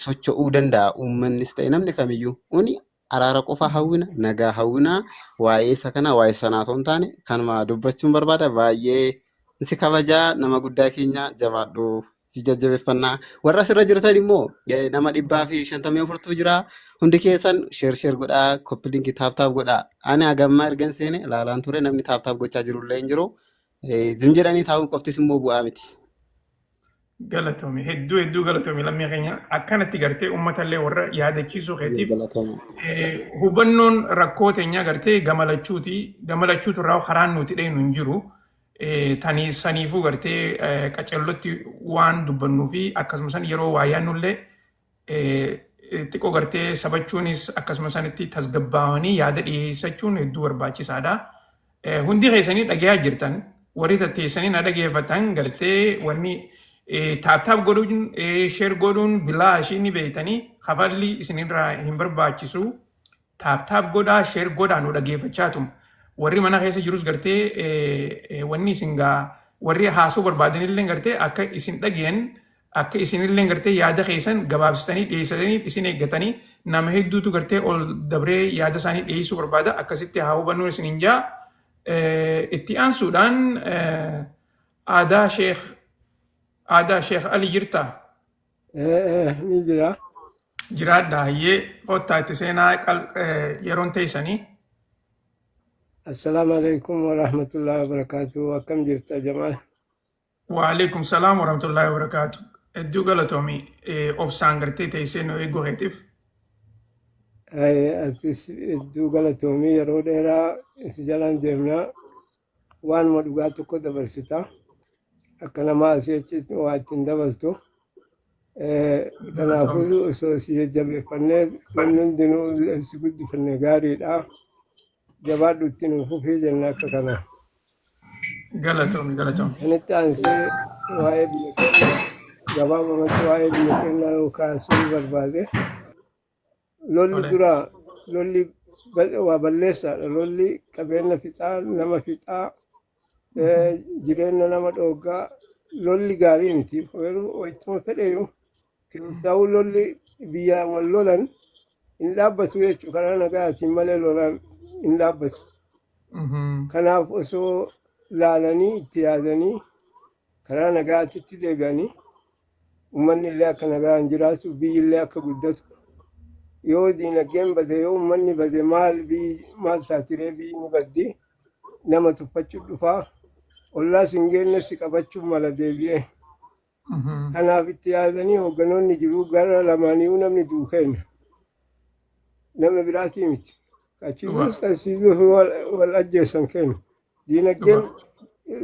socho'uu danda'a uummannis ta'e namni kamiyyuu. Uni araara qofa hawwina, nagaa hawwina, waa'ee isa kana waa'ee sanaa otoo hin taane kanuma dubbachuun barbaada. Baay'ee si kabajaa nama guddaa keenya jabaadhu si jajjabeeffannaa. Warra asirra jirtan immoo nama 154 jira. Hundi keessan sheer godhaa, koppiliinki taaptaap godhaa. Ani hagammaa ergan seene ilaalaan ture namni taaptaap gochaa jirullee hin jiru. Zim jedhanii taa'uun qoftis immoo bu'aa miti. Galatoomii hedduu galatoomii lammii keenya akkanatti gartee uummatallee warra yaadachiisuu keetiif hubannoon rakkoo teenyaa gartee gamalachuutu irraa karaan nuti dheenu hin jiru. Tanii saniifuu gartee qacellotti waan dubbannuu fi akkasumas yeroo waa yaannullee xiqqoo gartee sabachuunis akkasuma sanitti tasgabbaa'anii yaada dhiyeessachuun hedduu barbaachisaadha. Hundi keessanii dhagayaa jirtan warri tatteessanii na dhageeffatan gartee wanni taaptaap godhuun sheer godhuun bilaa ishii ni beektanii kafalli isinirraa hin barbaachisu. Taaptaap godhaa sheer godhaa nu dhageeffachaatu. Warri mana keessa jirus gartee wanni isin warri haasuu barbaadanillee gartee akka isin dhageyan akka isinillee gartee yaada keessan gabaabsitanii dhiyeessatanii isin eeggatanii nama hedduutu gartee ol dabree yaada isaanii dhiyeessuu barbaada. Akkasitti haa hubannuun isin hin jaa. Itti aansuudhaan aadaa Sheekh Ali jirtaa? Ni jira. Jiraadha hayyee kottaa itti seenaa yeroon teessanii. Assalaamu alaikum wa rahmatullahi wa barakatuh. Akkam jirta Jamaal? Wa alaikum salaam wa rahmatullahi wa barakatuh. Hedduu galatoomii obsaan gartee teessee nu eeguu keetiif. Atis hedduu galatoomii yeroo dheeraa si jalaan deemnaa waanuma dhugaa tokko dabarsita. Akka nama asii achitti waa ittiin dabaltu. Kanaafuu osoo si jajjabeeffannee namni hundinuu si guddifannee gaariidha. Jabaadhu itti nuuf fufii jenna akka kanaa. Galatoomii. Sanitti aansee waa'ee biyya keenya gabaabumatti waa'ee biyya keenyaa kaasuu barbaade. Lolli dura lolli waa balleessaadha. Lolli qabeenya fixaa nama fixaa jireenya nama dhooggaa lolli gaarii miti. Wayituma fedheeyyuu ta'uu lolli biyya wal lolan hin dhaabbatu jechuudha. Karaa nagaatiin malee lolan hin dhaabbatu. Kanaaf osoo laalanii itti yaadanii karaa nagaatitti deebi'anii uummanni illee akka nagaan jiraatu biyyi illee akka guddatu yoo diinagdeen bade yoo uummanni bade maal taatiree biyyi ni baddi nama tuffachuu dhufaa ollaas hin geenyessi qabachuuf mala deebi'ee. Kanaaf itti yaadanii hoogganoonni jiru gara lamaaniyyuu namni duukeenya nama biraatii miti. Achiinis kasiisuuf wal ajjeessan kennu. Diinagdeen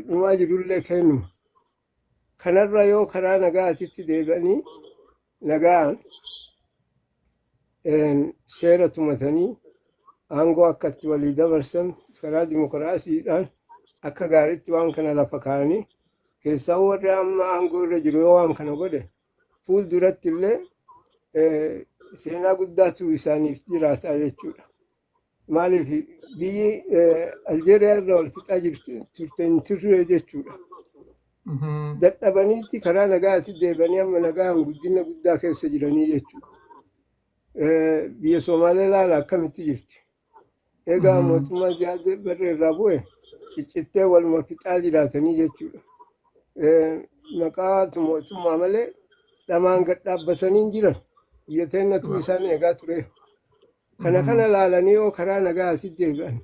dhumaa jirullee kennuma. Kanarra yoo karaa nagaatitti deebi'anii nagaan seera tumatanii aangoo akkatti walii dabarsan karaa dimokiraasiidhaan akka gaariitti waan kana lafa kaa'anii keessaa warri amma aangoo irra jiru yoo waan kana godhe fuulduratti illee seenaa guddaatu isaaniif jiraata jechuudha. Maaliif biyyi Aljeeriyaa irra wal fixaa turte hin turre jechuudha. Dadhabaniitti karaa nagaatti deebanii amma nagaan guddina guddaa keessa jiranii jechuudha. Biyya Somaalee laala akkamitti jirti. Egaa mootummaa Ziyaad Barre irraa bu'e ciccittee waluma fixaa jiraatanii jechuudha. Maqaa mootummaa malee dhamaan gad dhaabbatanii jiran biyya teennatu isaan eegaa ture. Kana laalanii yoo karaa nagaatti deebi'an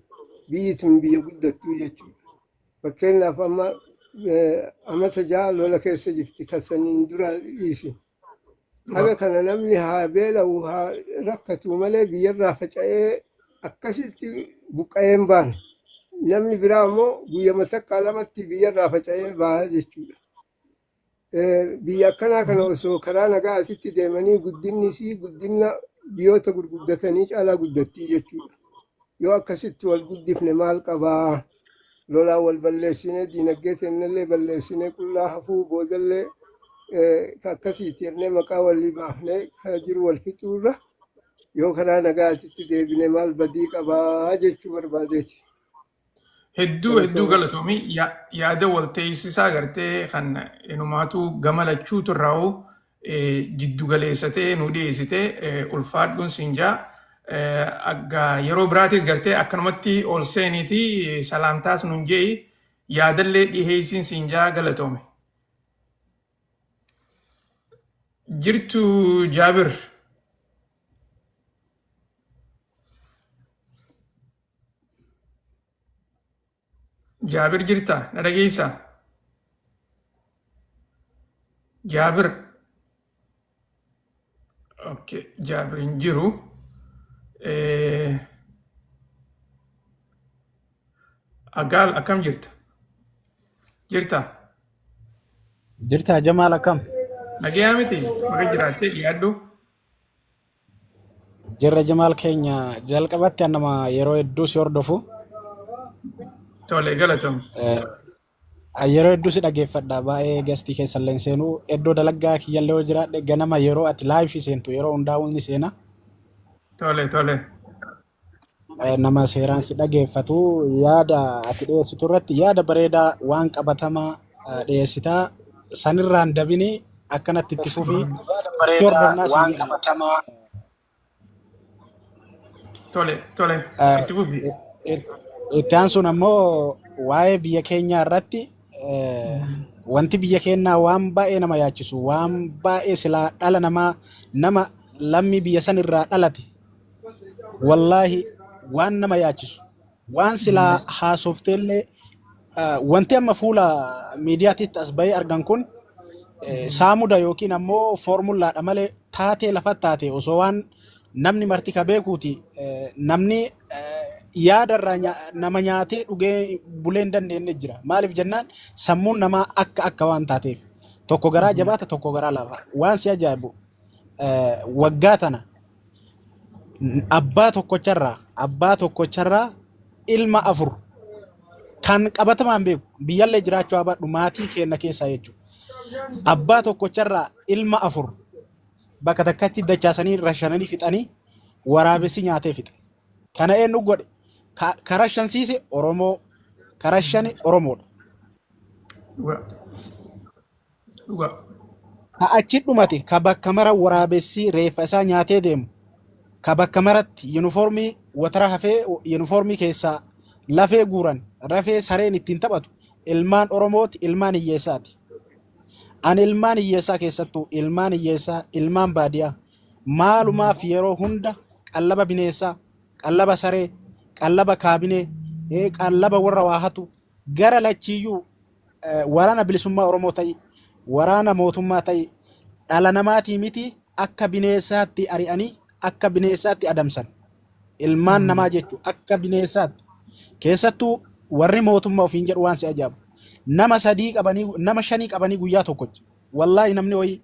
biyyi tun biyya guddattuu jechuudha. Fakkeenyaaf amma amata ja'a lola keessa jirti kasaniin dura dhiisin. Haga kana namni haa beela'u haa rakkatu malee biyyarraa faca'ee akkasitti buqqa'ee hin baane. Namni biraa immoo guyyaa takkaa lamatti biyyarraa faca'ee baha jechuudha. Biyya akkanaa kana osoo karaa nagaatti deemanii guddina biyyoota gurguddatanii caalaa guddattii jechuudha. Yoo akkasitti wal guddifne maal qabaa? Lolaa wal balleessinee diinagdee teenyallee balleessinee qullaa hafuu boodallee akkasitti jennee maqaa walii baafnee kan jiru wal fixuurra yoo karaa nagaatti deebine maal badii qabaa jechuu barbaadeeti. Hedduu galatoomii yaada walteessisaa gartee kan inumaatu gamalachuu turraa'u jiddu galeessatee nu dhiyeessitee ulfaadhuun sinjaa agga yeroo biraatis gartee akkanumatti ol seeniiti salaamtaas nun jeeyi yaadallee dhiheessiin sinjaa galatoome. Jirtu Jaabir. Jaabir jirta na dhageessa. Jaabir. Okay, Jaabir hin jiru. Agaal akkam jirta? Jirta? Jirta Jamaal akkam? Nagayaa miti maka jiraattee dhiyaadhu. Jirra Jamaal keenya jalqabatti nama yeroo hedduu si hordofu. Tole galatoom. Yeroo hedduu si dhageeffadha baay'ee gastii keessa illee seenuu iddoo dalagaa kiyyallee yoo jiraadhe ganama yeroo ati laayifii seentu yeroo hundaa'u inni seena. Tole. Nama seeraan si dhageeffatu yaada ati dhiyeessitu irratti yaada bareedaa waan qabatamaa dhiyeessitaa sanirraan dabini akkanatti itti fufi waan qabatamaa. Tole itti fufi. Itti aansuun ammoo waa'ee biyya keenyaa irratti wanti biyya keenyaa waan baay'ee nama yaachisu waan baay'ee silaa dhala namaa nama lammii biyya san irraa dhalate wallaahi waan nama yaachisu waan silaa haasofteellee wanti amma fuula miidiyaatitti as bahee argan kun saamuda yookiin ammoo foormulaadha malee taatee lafatti taate osoo waan namni marti ka beekuuti namni yaadarraa nama nyaatee dhugee bulee hin dandeenye jira. Maaliif jennaan sammuun namaa akka waan taateef tokko garaa jabaata tokko garaa lafa waan si ajaa'ibu waggaa tana abbaa tokkocharraa ilma afur kan qabatamaan beeku biyyallee jiraachuu abaadhu maatii keenya keessaa jechuudha. Abbaa tokkocharraa ilma afur bakka takkatti dachaasanii rashananii fixanii waraabessi nyaatee fixe. Kana eenyu godhe? Karaa shansiise Oromoo, karaa shani Oromoodha. Ka achi dhumate ka bakka mara waraabessi reeffa isaa nyaatee deemu ka bakka maratti yuunifoormii watara hafee yuunifoormii keessaa lafee guuran rafee sareen ittiin taphatu ilmaan Oromooti ilmaan hiyyeessaati. Ani ilmaan hiyyeessaa keessattuu ilmaan hiyyeessaa ilmaan baadiyaa maalumaaf yeroo hunda qallaba bineensaa qallaba saree qallaba kaabinee qallaba warra waa hatu gara lachiyyuu waraana bilisummaa Oromoo ta'e waraana mootummaa ta'e dhala namaatii miti akka bineensaatti ari'anii akka bineensaatti adamsan ilmaan namaa jechuun akka bineensaatti keessattuu warri mootummaa ofiin jedhu waan si ajaa'ibu nama sadii qabanii nama shanii qabanii guyyaa tokkochi wallaahi namni wayii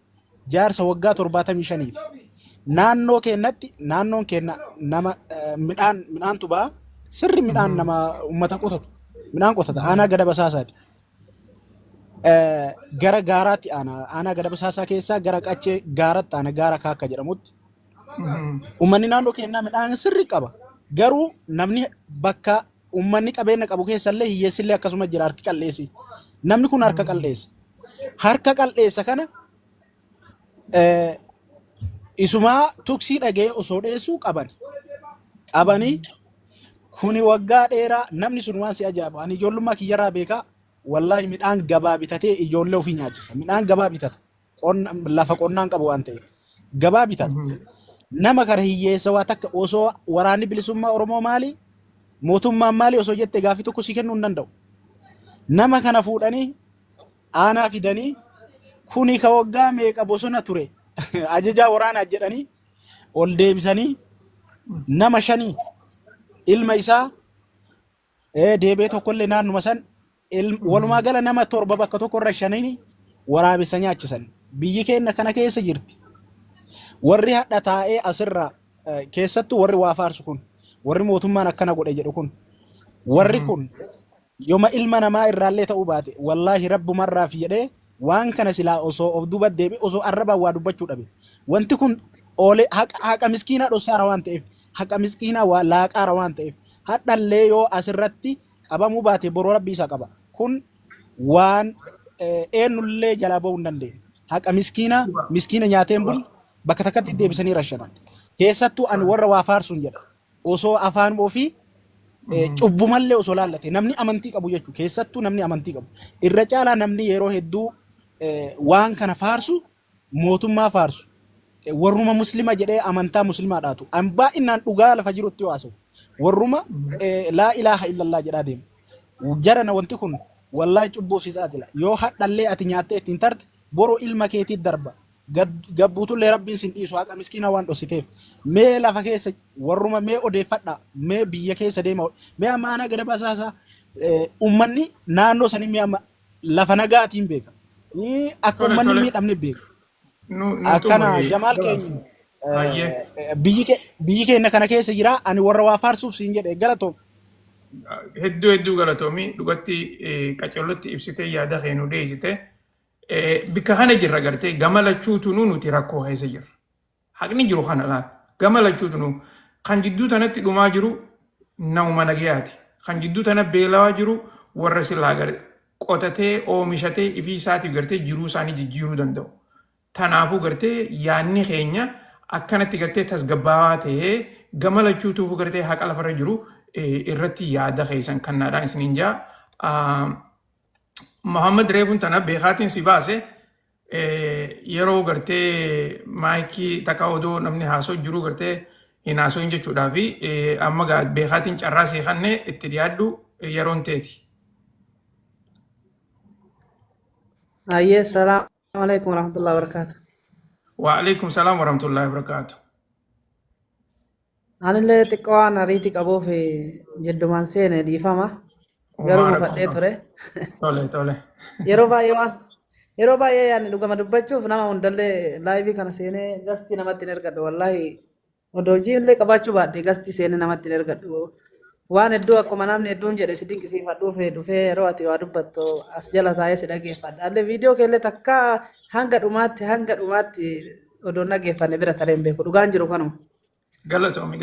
jaarsa waggaa 75 naannoo keenyatti naannoon keenya nama midhaantu ba'a sirri midhaan nama uummata qotatu midhaan qotata aanaa gada basaasaati. Gara gaaraatti aanaa gada basaasaa keessaa gara qachee gaaratti gaara kaakka jedhamutti. Uummanni naannoo keenyaa midhaan sirri qaba. Garuu namni bakka uummanni qabeenya qabu keessallee hiyyeessillee akkasuma jira harki qalleessi. Namni kun harka qalleessa. Harka qalleessa kana isumaa tuksii dhagee osoo dheessuu qabanii kuni waggaa dheeraa namni sun waan si ajaa'iba. Ani ijoollummaa kiyyarraa beekaa wallaahi midhaan gabaa bitatee ijoollee ofii nyaachisa. Midhaan gabaa bitata. Lafa qonnaan qabu waan ta'eef gabaa bitata. Nama kana hiyyeessa waa takka osoo waraanni bilisummaa Oromoo maali? Mootummaan maali osoo jettee gaaffii tokko si kennuu hin danda'u. Nama kana fuudhanii aanaa fidanii kuni ka waggaa meeqa bosona ture ajajaa waraanaa jedhanii ol deebisanii nama 5 ilma isaa deebee tokkollee naannuma san walumaa gala nama 7 bakka tokkorra 5 waraabessa nyaachisan. Biyyi keenya kana keessa jirti. Warri hadha taa'ee asirraa keessattuu warri waa faarsu kun warri mootummaan akkana godhe jedhu kun warri kun yooma ilma namaa irraallee ta'uu baate wallaahi rabbumarraa fi jedhee waan kana silaa osoo of duuba deebi osoo arrabaan waa dubbachuu dhabe. Wanti kun oolee haqa miskiinaa dhossaara waan ta'eef haqa miskiinaa waa laaqaara waan ta'eef hadhallee yoo asirratti qabamuu baate boroo rabbii isaa qaba. Kun waan eenyullee jalaa ba'uu hin dandeenye. Haqa miskiina nyaateen bul bakka takkatti deebisanii rashanan. Keessattuu ani warra waa faarsuun jedha. Osoo afaan ofii cubbumallee osoo laallate namni amantii qabu jechuudha. Keessattuu namni amantii qabu. Irra caalaa namni yeroo hedduu waan kana faarsu mootummaa faarsu. Warruma muslima jedhee amantaa muslimaa dhaatu. An baay'inaan dhugaa lafa jirutti haasa'u. Warruma laa ilaaha illallah jedhaa deemu. Jarana wanti kun wallaahi cubbuu fi saaxila. Yoo hadhallee ati nyaattee ittiin tarte boroo ilma keetii darba. Gabbuutullee rabbiin sin dhiisu haqa miskiina waan dhossiteef mee lafa keessa warruma mee odeeffadha mee biyya keessa deema mee amaana gada basaasaa ummanni naannoo sanii mee lafa nagaatiin beeka akka ummanni miidhamne beeka akkana jamaal keenya biyyi keenya kana keessa jira ani warra waa faarsuuf siin jedhe galatoom hedduu galatoomi dhugatti qacollotti ibsitee yaada keenuu deessite. Bika kana jirra gartee gama lachuutu nuti rakkoo keessa jirra. Haqni jiru kana laal gama lachuutu kan jidduu tanatti dhumaa jiru nama nagayaati. Kan jidduu tana beelawaa jiru warra silaa qotatee oomishatee ifii isaatiif gartee jiruu isaanii jijjiiruu danda'u. Tanaafuu gartee yaadni keenya akkanatti gartee tasgabbaawaa ta'ee gama lachuutuuf gartee haqa lafarra jiru irratti yaada keessan kannaadhaan isiniin jaa. Muhammad Reefun tana beekaatiin si baase yeroo gartee maayikii takka odoo namni haasoo jiru gartee hin haasoin jechuudhaa fi amma beekaatiin carraa seeqannee itti dhiyaadhu yeroon teeti. Ayyee salaamu alaikum warahmatullahi wabarakatuh. Wa alaikum salaam warahmatullahi wabarakatuh. Anillee xiqqoo waan ariitii qabuuf jeddumaan seene dhiifama. Garuu mufadhee ture. Tole. Yeroo baay'ee yaadni dhugama dubbachuuf nama hundallee laayivii kana seenee gastii namatti hin ergadhu. Wallaahi odoo hojiillee qabaachuu baadhee gastii seenee namatti hin ergadhu. Waan hedduu akkuma namni hedduun jedhe si dinqisiifadhuuf dhufee yeroo ati waa dubbattu as jala taa'ee si dhageeffadha. Allee viidiyoo keellee takka hanga dhumaatti odoo dhageeffanne bira tareen beeku. Dhugaan jiru kanuma. Galatoomi.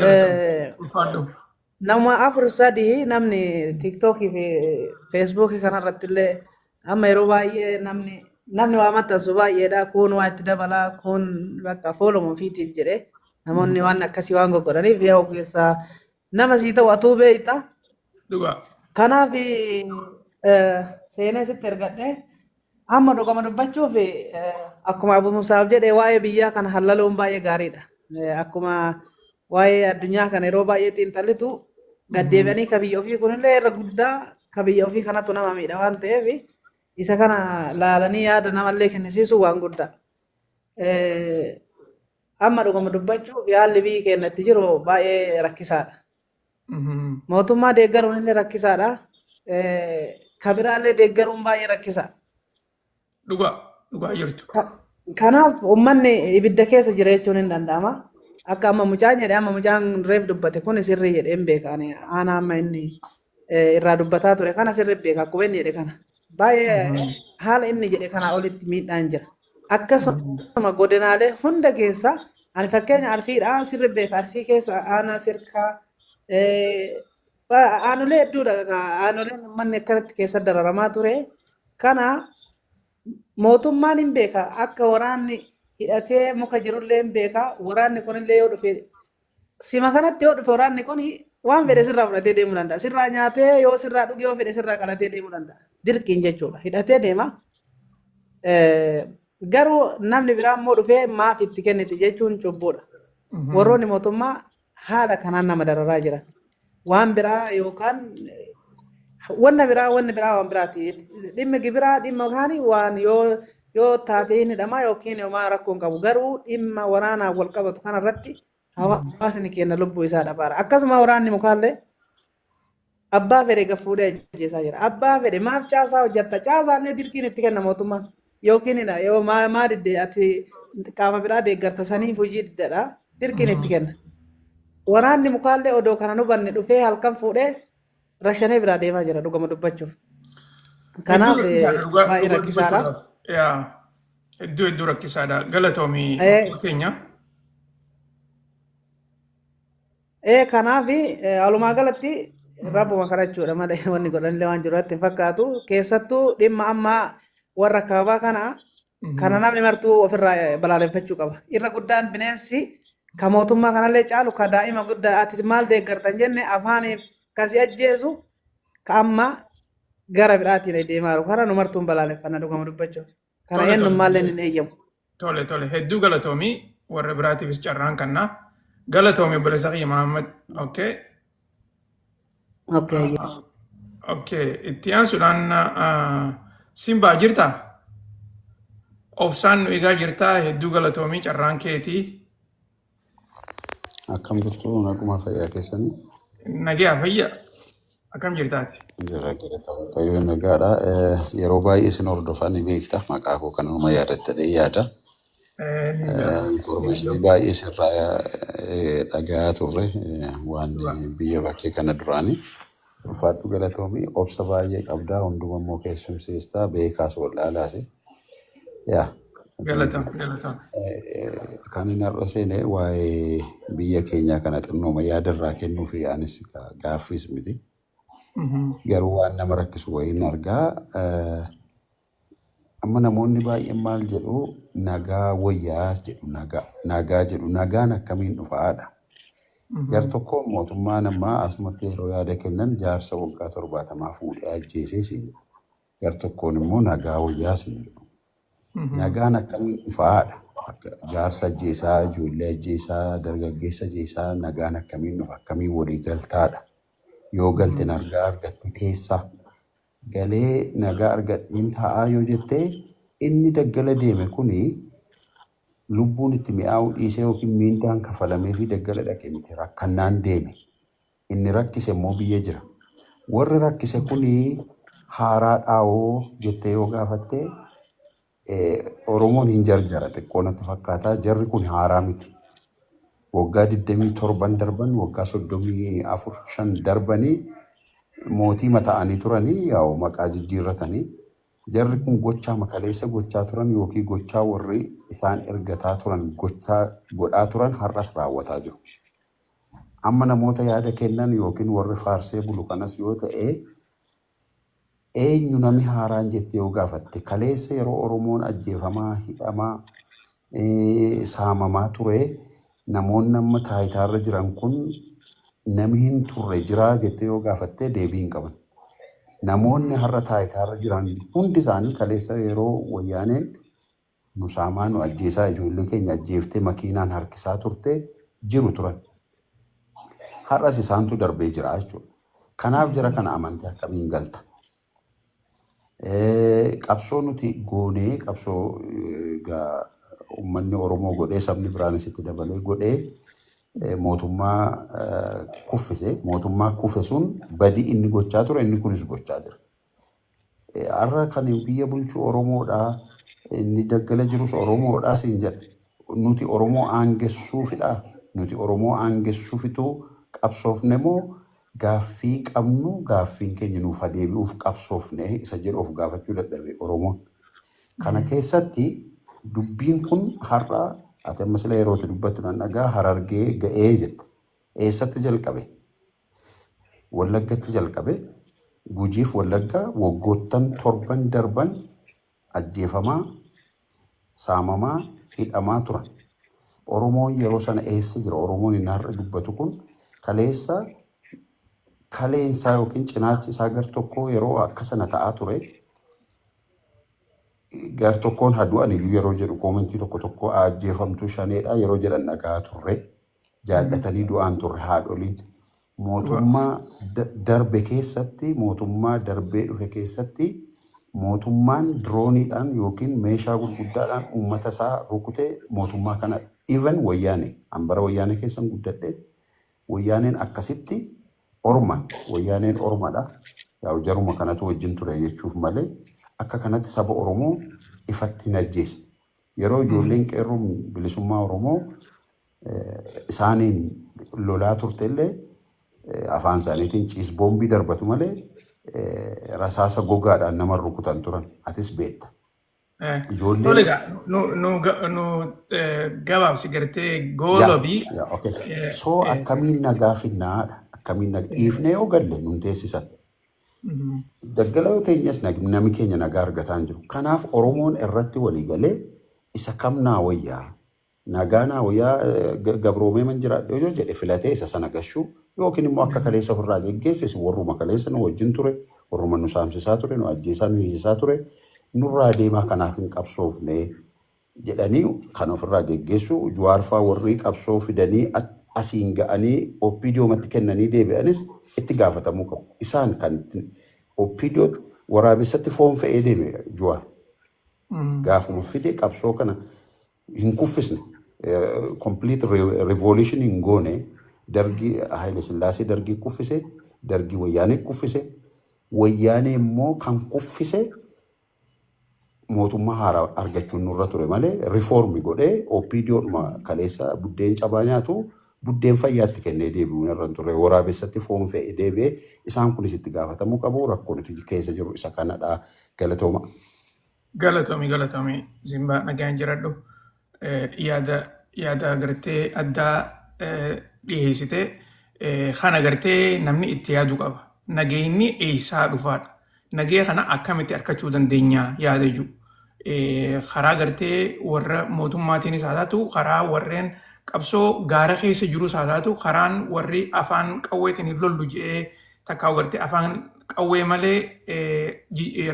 Nama 4 namni TikTokii fi Facebookii kanarratti illee amma yeroo baay'ee namni waa maxxansu baay'eedha. Kun waa itti dabalaa kun bakka fooluma ofiitiif jedhee namoonni waan akkasii waan goggodhaniif yoo keessaa nama sii ta'u atuu beekta. Kanaaf seenee sitti ergadhee amma dhugama dubbachuuf akkuma Abu Musaaf jedhee waa'ee biyyaa kana hallaluun baay'ee gaariidha. Akkuma waa'ee addunyaa kana yeroo baay'ee xiinxallitu gaddeebi'anii ka biyya ofii kunillee irra guddaa ka biyya ofii kanatu nama miidha waan ta'eef isa kana laalanii yaada namallee kennisiisu waan guddaa. Amma dhugama dubbachuuf haalli biyyi keenya itti jiru baay'ee rakkisaadha. Mootummaa deeggaruun illee rakkisaadha. Ka biraallee deeggaruun baay'ee rakkisaadha. Dhugaa jirtu. Kanaaf uummanni ibidda keessa jira jechuun hin danda'ama. akka amma mucaan jedhe amma mucaan reef dubbate kun sirrii jedheen beekani aanaa amma inni irraa dubbataa ture kana sirrii beeka akkuma inni jedhe kana baay'ee haala inni jedhe kana olitti miidhaan jira akkasuma godinaalee hunda keessa ani fakkeenya arsiidha sirrii beeka arsii keessa aanaa sirkaa aanolee hedduudha aanoleen manni akkanatti keessa dararamaa ture kana mootummaan hin beeka akka waraanni hidhatee muka jirullee hin beeka waraanni kunillee yoo dhufe sima kanatti yoo dhufe waraanni kun waan fedhe sirraa fudhatee deemuu danda'a sirraa nyaatee yoo sirraa dhuge yoo fedhe sirraa qalatee deemuu danda'a dirqiin jechuudha hidhatee deema garuu namni biraa immoo dhufee maaf itti kenniti jechuun cubbuudha warroonni mootummaa haala kanaan nama dararaa jiran waan biraa yookaan wanna biraa waan biraati dhimmi gibiraa dhimma kaanii waan yoo taatee inni dhamaa yookiin yooma rakkoon qabu garuu dhimma waraanaa wal qabatu kanarratti hawaasni kenna lubbuu isaa dhabaara akkasuma waraanni mukaallee abbaa fedhe gaffuudhee ajjeesaa jira abbaa fedhe maaf caasaa hojjetta caasaallee dirqiin itti kenna mootummaan yookiin yoo maa diddee ati qaama biraa deeggarta saniif hojii diddadha dirqiin itti kenna waraanni mukaallee odoo kana nubanne dhufee halkan fuudhee rashanee biraa deemaa jira dhugama dubbachuuf kanaaf baay'ee rakkisaadha. Hedduu rakkisaadha galatoomii keenya. Kanaaf walumaa galatti rabbuma kadhachuudha malee wanni godhanillee waan jiru natti hin fakkaatu keessattuu dhimma ammaa warra kaabaa kana namni martuu ofirraa balaaleffachuu qaba irra guddaan bineensi ka mootummaa kanallee caalu ka daa'ima guddaa ati maal deeggartan jenne afaaniif kasi ajjeesu ka amma gara biraatiin deemaa jiru kana nu martuun balaaleffanna dhugama dubbachuuf kana eenyummaallee hin eeyyamu. Tole hedduu galatoomii warra biraatiifis carraan kannaa. Galatoomii obboleessa kiyya Mahammad. Itti aansuudhaan Simbaa jirtaa? Obsaan nu eegaa jirtaa hedduu galatoomii carraan keetii. Akkam jirtu naguma fayyaa keessanii? Nagaa fayyaa. Akkam jirtaati? Jirra qayyoo nagaadha. Yeroo baay'ee isin hordofan beekta maqaa koo kanuma yaadattanii yaada. Informaashinii baay'ee sirraa dhagayaa turre waan biyya bakkee kana duraanii ulfaadhu galatoomii obsa baay'ee qabdaa hunduma immoo keessummeesstaa beekaas wallaalaas kan inni har'a seene waa'ee biyya keenyaa kana xinnooma yaadarraa kennuu fi anis gaaffiis miti garuu waan nama rakkisu wayiin argaa amma namoonni baay'een maal jedhu nagaa wayyaa jedhu nagaa jedhu nagaan akkamiin dhufaadha. Jar tokko mootummaan ammaa asumatti yeroo yaada kennan jaarsa waggaa 70 fuudhee ajjeesee siin jedhu. Jar tokkoon immoo nagaa wayyaa siin jedhu. Nagaan akkamiin dhufaadha. Jaarsa ajjeesaa, ijoollee ajjeesaa, dargaggeessa ajjeesaa nagaan akkamiin dhufa akkamiin walii galtaadha. Yoo galte nagaa argatte teessaa. Galee nagaa argadhiin taa'aa yoo jettee inni daggala deeme kuni lubbuun itti mi'aawu dhiisee yookiin miindaan kafalamee fi daggala dhaqee miti rakkannaan deeme. Inni rakkise immoo biyya jira. Warri rakkise kuni haaraa dhaawoo jettee yoo gaafatte Oromoon hin jarjara xiqqoo natti fakkaataa jarri kun haaraa miti. Waggaa 27 darban waggaa 34 darbanii mootii mata'anii turanii yaa'u maqaa jijjiirratanii jarri kun gochaa makaleessa gochaa turan yookiin gochaa warri isaan ergataa turan gochaa godhaa turan har'as raawwataa jiru. Amma namoota yaada kennan yookiin warri faarsee bulu kanas yoo ta'e eenyu namni haaraan jettee yoo gaafatte kaleessa yeroo Oromoon ajjeefamaa hidhamaa saamamaa ture namoonni amma taayitaarra jiran kun namni hin turre jiraa jettee yoo gaafatte deebii hin qaban. Namoonni har'a taayitaarra jiran hundi isaanii kaleessa yeroo wayyaaneen nu saamaa nu ajjeesaa ijoollee keenya ajjeeftee makiinaan harkisaa turte jiru turan. Har'as isaantu darbee jira jechuudha. Kanaaf jira kana amantii akkamiin galta? Qabsoo nuti goonee qabsoo uummanni Oromoo godhee sabni biraanis itti dabalee godhee mootummaa kuffise mootummaa kufe sun badii inni gochaa ture inni kunis gochaa jira. Har'a kan biyya bulchuu Oromoodhaa inni daggala jirus Oromoodhaa siin jedha. Nuti Oromoo aangessuufidha. nuti Oromoo aangessuufitu qabsoofne moo gaaffii qabnu gaaffiin keenya nuuf adeebi'uuf qabsoofne isa jedhu of gaafachuu dadhabe Oromoon. Kana keessatti dubbiin kun har'a ati amma sila yeroo dubbattu nan dhagaa Harargee ga'ee jette. Eessatti jalqabe? Wallaggatti jalqabe. Gujiif Wallaggaa waggoottan 7 darban ajjeefamaa, saamamaa, hidhamaa turan. Oromoon yeroo sana eessa jira? Oromoon inni har'a dubbatu kun kaleensaa yookiin cinaachi isaa gar tokkoo yeroo akka sana ta'aa ture. Gar tokkoon hadu'an iyyuu yeroo jedhu koomentii tokko ajjeefamtuu shaneedha yeroo jedhan dhagaa turre. Jaallatanii du'aan turre haadholiin. Mootummaa darbe keessatti, mootummaa darbee dhufe keessatti mootummaan dirooniidhaan yookiin meeshaa gurguddaadhaan uummata isaa rukutee mootummaa kana even wayyaane hambara wayyaane keessan guddadhe wayyaaneen akkasitti wayyaaneen ormadha. Yaa jaruma kanatu wajjin ture jechuuf malee akka kanatti saba Oromoo ifatti hin ajjeesne. Yeroo ijoolleen qeerroon bilisummaa Oromoo isaaniin lolaa turte illee afaan isaaniitiin ciis boombii darbatu malee rasaasa gogaadhaan nama rukutan turan. Atis beekta. Ijoollee gabaabsi gartee goolobii. Soo akkamiin nagaa finnaadha. Akkamiin dhiifnee yoo galle nun teessisan. Daggalaa keenyas namni keenya nagaa argataa hin jiru. Kanaaf Oromoon irratti walii galee isa kam naa wayyaa nagaa naa wayyaa gabroomee man jiraadha yoo jedhe filatee isa sana gashuu yookiin immoo akka kaleessa ofirraa geggeesse warruma kaleessa nu wajjin ture warruma nu saamsisaa ture nu ajjeesaa nu hiisisaa ture nurraa deemaa kanaaf hin qabsoofne jedhanii kan ofirraa geggeessu Jawaarfaa warri qabsoo fidanii asiin ga'anii oppiidiyoomatti kennanii deebi'anis itti gaafatamuu qabu. Isaan kan oppiidiyoo waraabessatti foon fe'ee deeme Jawaar. Gaafuma fide qabsoo kana hin kuffisne. Complete revolution hin goone dargii Haile Sillaasee dargii kuffise, dargii wayyaanee kuffise, wayyaanee immoo kan kuffise mootummaa haaraa argachuun nurra ture malee rifoormi godhee oppiidiyoodhuma kaleessa buddeen cabaa nyaatu buddeen fayyaatti kennee deebi'uun irra turre waraabessatti foon fe'ee deebi'ee isaan kunis itti gaafatamuu qabu rakkoo nuti keessa jiru isa kanadha galatooma. Galatoomi Zimbaa nagaan jiradhu yaada agartee addaa dhiyeessite kan agartee namni itti yaadu qaba. Nageenyi eessaa dhufaadha. Nagee kana akkamitti argachuu dandeenya yaada jiru. Karaa agartee warra mootummaatiinis haa taatu karaa warreen qabsoo gaara keessa jirus haa taatu karaan warri afaan qawweetiin lollu jedhee takka agartee afaan qawwee malee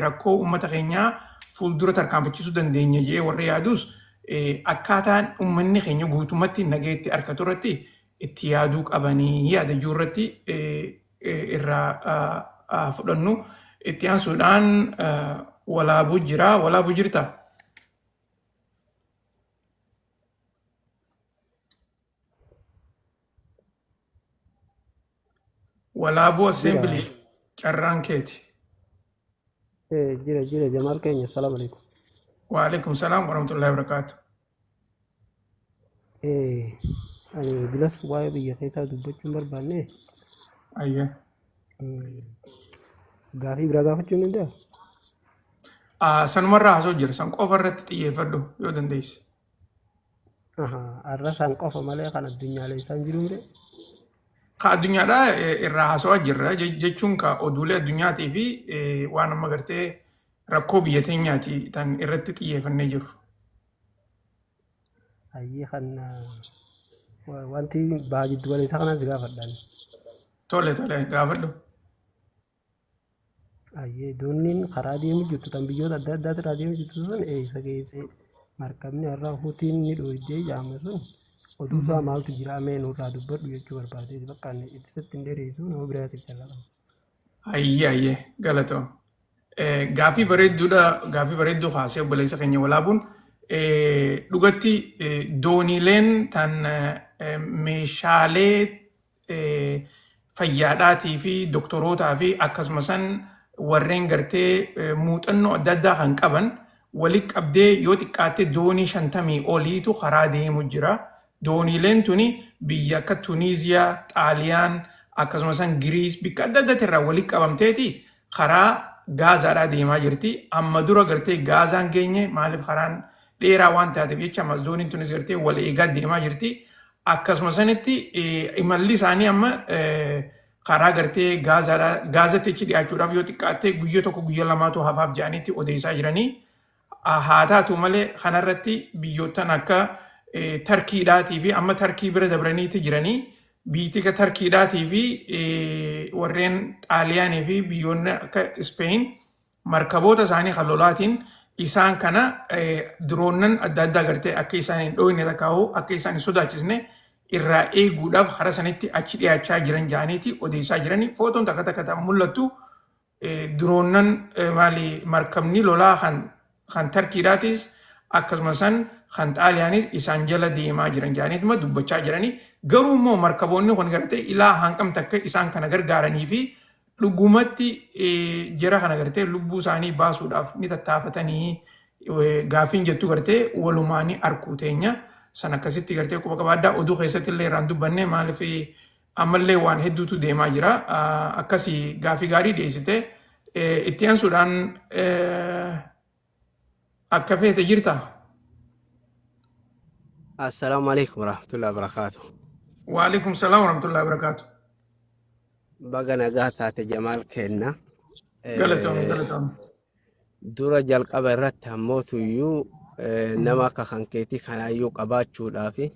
rakkoo uummata keenyaa fuuldura tarkaanfachiisuu dandeenya jedhee warri yaadus akkaataan uummanni keenya guutummaatti nageetti argatu irratti itti yaaduu qabanii yaada jiru irratti irraa fudhannu. Itti aansuudhaan walaabuu jira. Walaabuu jirta? Walaabuu assembly carraan keeti. Jira Jamaal keenya salaam alaikum. Waalaikum salaam warahmatullahi wabarakatuh. Ani bilas waa'ee biyya keessaa dubbachuun barbaanne. Ayya. Gaafii biraa gaafachuun ni danda'a? Sanumarraa haasoo jira. San qofa irratti xiyyeeffadhu yoo dandeesse. Har'a san qofa malee kan addunyaalee isaan jiru mire? Ka addunyaadhaa irraa haasawaa jirra jechuun ka oduulee addunyaatii fi waan amma gartee rakkoo biyya teenyaati tan irratti xiyyeeffannee jiru. Ayyee kan wanti baha jiddu galeessaa kanas gaafadhaan. Tole gaafadhu. Ayyee dooniin karaa deemu jirtu kan biyyoota adda addaatti irraa deemu jirtu sun eessa geessee markabni har'a hutiin ni dhooydee jaama sun oduu isaa maaltu jira amee nurraa dubbadhu jechuu barbaadee bakka ittisatti hin dheereessu nama biraatiif jallatamu. Ayyee galatoom. Gaafii bareedduu kaasee obboleessa keenya walaabuun dhugatti dooniileen tan meeshaalee fayyaadhaatii fi doktorootaa fi akkasumas warreen gartee muuxannoo adda addaa kan qaban walitti qabdee yoo xiqqaatte doonii 50 oliitu karaa deemu jira. dooniileen tuni biyya akka Tuniiziyaa, Xaaliyaan akkasumas Giriis bikka adda addaati irraa walitti qabamteeti karaa Gaazaadhaa deemaa jirti. Amma dura gartee Gaazaan geenye maaliif karaan dheeraa waan taateef jecha ammas dooniin tunis gartee wal eegaa deemaa jirti. Akkasuma sanitti imalli isaanii amma karaa gartee Gaazatti achi dhiyaachuudhaaf yoo xiqqaatte guyyaa tokko guyyaa lamaatu hafaaf jedhaniitti odeessaa jiranii. Haa taatu malee kanarratti biyyootaan akka Tarkiidhaatii fi amma Tarkii bira dabraniiti jiranii. Biyyi Tarkiidhaatii fi warreen Xaaliyaanii fi biyyoonni akka Ispeen markaboota isaanii kan lolaatiin isaan kana diroonnan adda addaa gartee akka isaan hin dhoofne takkaa'u akka isaan hin sodaachisne irraa eeguudhaaf hara sanitti achi dhiyaachaa jiran jedhaniiti odeessaa jiranii. Footoon takka takka mul'attu diroonnan markabni lolaa kan Tarkiidhaatis akkasumas kan Xaaliyaanis isaan jala deemaa jiran jedhaniituma dubbachaa jiranii. Garuu immoo markaboonni kun gartee ilaa hanqam takka isaan kana gargaaranii fi dhugumatti jara kana gartee lubbuu isaanii baasuudhaaf ni tattaafatanii gaafiin jettu gartee walumaanii arkuu teenya san akkasitti gartee quba qabaaddaa oduu keessatti illee irraan dubbanne maaliif ammallee waan hedduutu deemaa jira. Akkasii gaafii gaarii dhiyeessite itti aansuudhaan akka feete jirta. Assalamu alaikum warahmatullahi wabarakatuh. Waalaikum salaam warahmatullahi wabarakatuh. Baga nagaa taate Jamaal kenna. Galatoom. Dura jalqaba irratti ammootuyyuu nama akka kan keetii kanaayyuu qabaachuudhaafi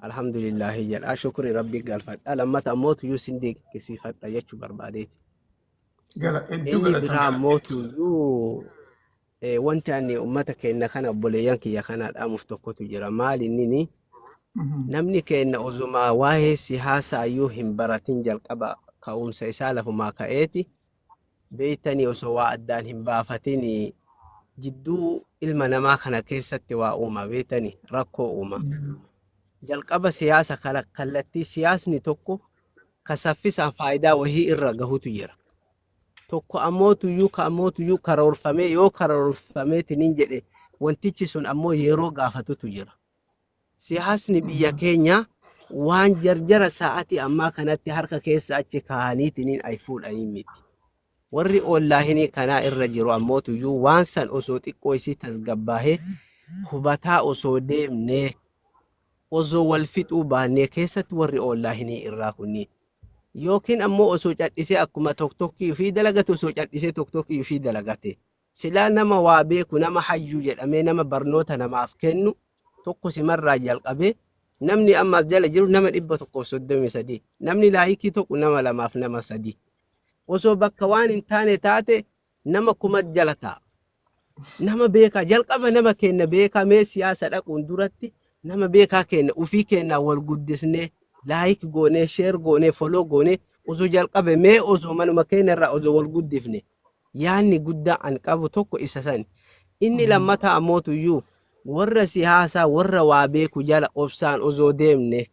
alhamdulillahi jedhaa shukrii rabbii galfadha. Lammata ammootuyyuu sin deeggisiifadha jechuu barbaadeeti. Inni biraa ammootuyyuu wanti ani ummata keenya kana obboleeyyan kiyya kana dhaamuuf tokkotu jira. Maal innini namni keenya ozumaa waa'ee siyaasaa iyyuu hin baratin jalqaba ka'umsa isaa lafumaa ka'eeti beeytanii osoo waa addaan hin baafatin jidduu ilma namaa kana keessatti waa uuma beeytanii rakkoo uuma. Jalqaba siyaasa kallattii siyaasni tokko kasaffisaan faayidaa wahii irra gahutu jira. Tokko ammootuyyuu karoorfamee yoo karoorfameetiin jedhe wantichi sun ammoo yeroo gaafatutu jira. Siyaasni biyya keenya waan jarjara sa'aatii ammaa kanatti harka keessa achi kaa'aniitiin ay fuudhanii miti. Warri ollaahinii kanaa irra jiru ammootuyyuu waan san osoo xiqqoo isii tasgabbaahee hubataa osoo deemnee osoo wal fixuu baannee keessatti warri ollaahinii irraa kunniin. Yookiin ammoo osoo cadhisee akkuma tokkokkii fi dalagate osoo cadhisee tokkokkii fi dalagate silaa nama waa beeku nama hayyuu jedhamee nama barnoota namaaf kennu tokko simarraa jalqabee namni ammas jala jiru nama 133 namni laayikii tokko nama 2 nama 3 osoo bakka waan hin taane taate nama 1000 jala ta'a. Nama beekaa jalqaba nama keenya beekaa mee siyaasa dhaquun duratti nama beekaa keenya ufii keenya wal guddisnee laayik goonee sheer goonee foloo goonee osoo jalqabe mee osoo manuma keenya irraa osoo wal guddifne yaanni guddaa an qabu tokko isa san. Inni lammataa ammootuyyuu warra siyaasaa warra waa beeku jala obsaan osoo deemne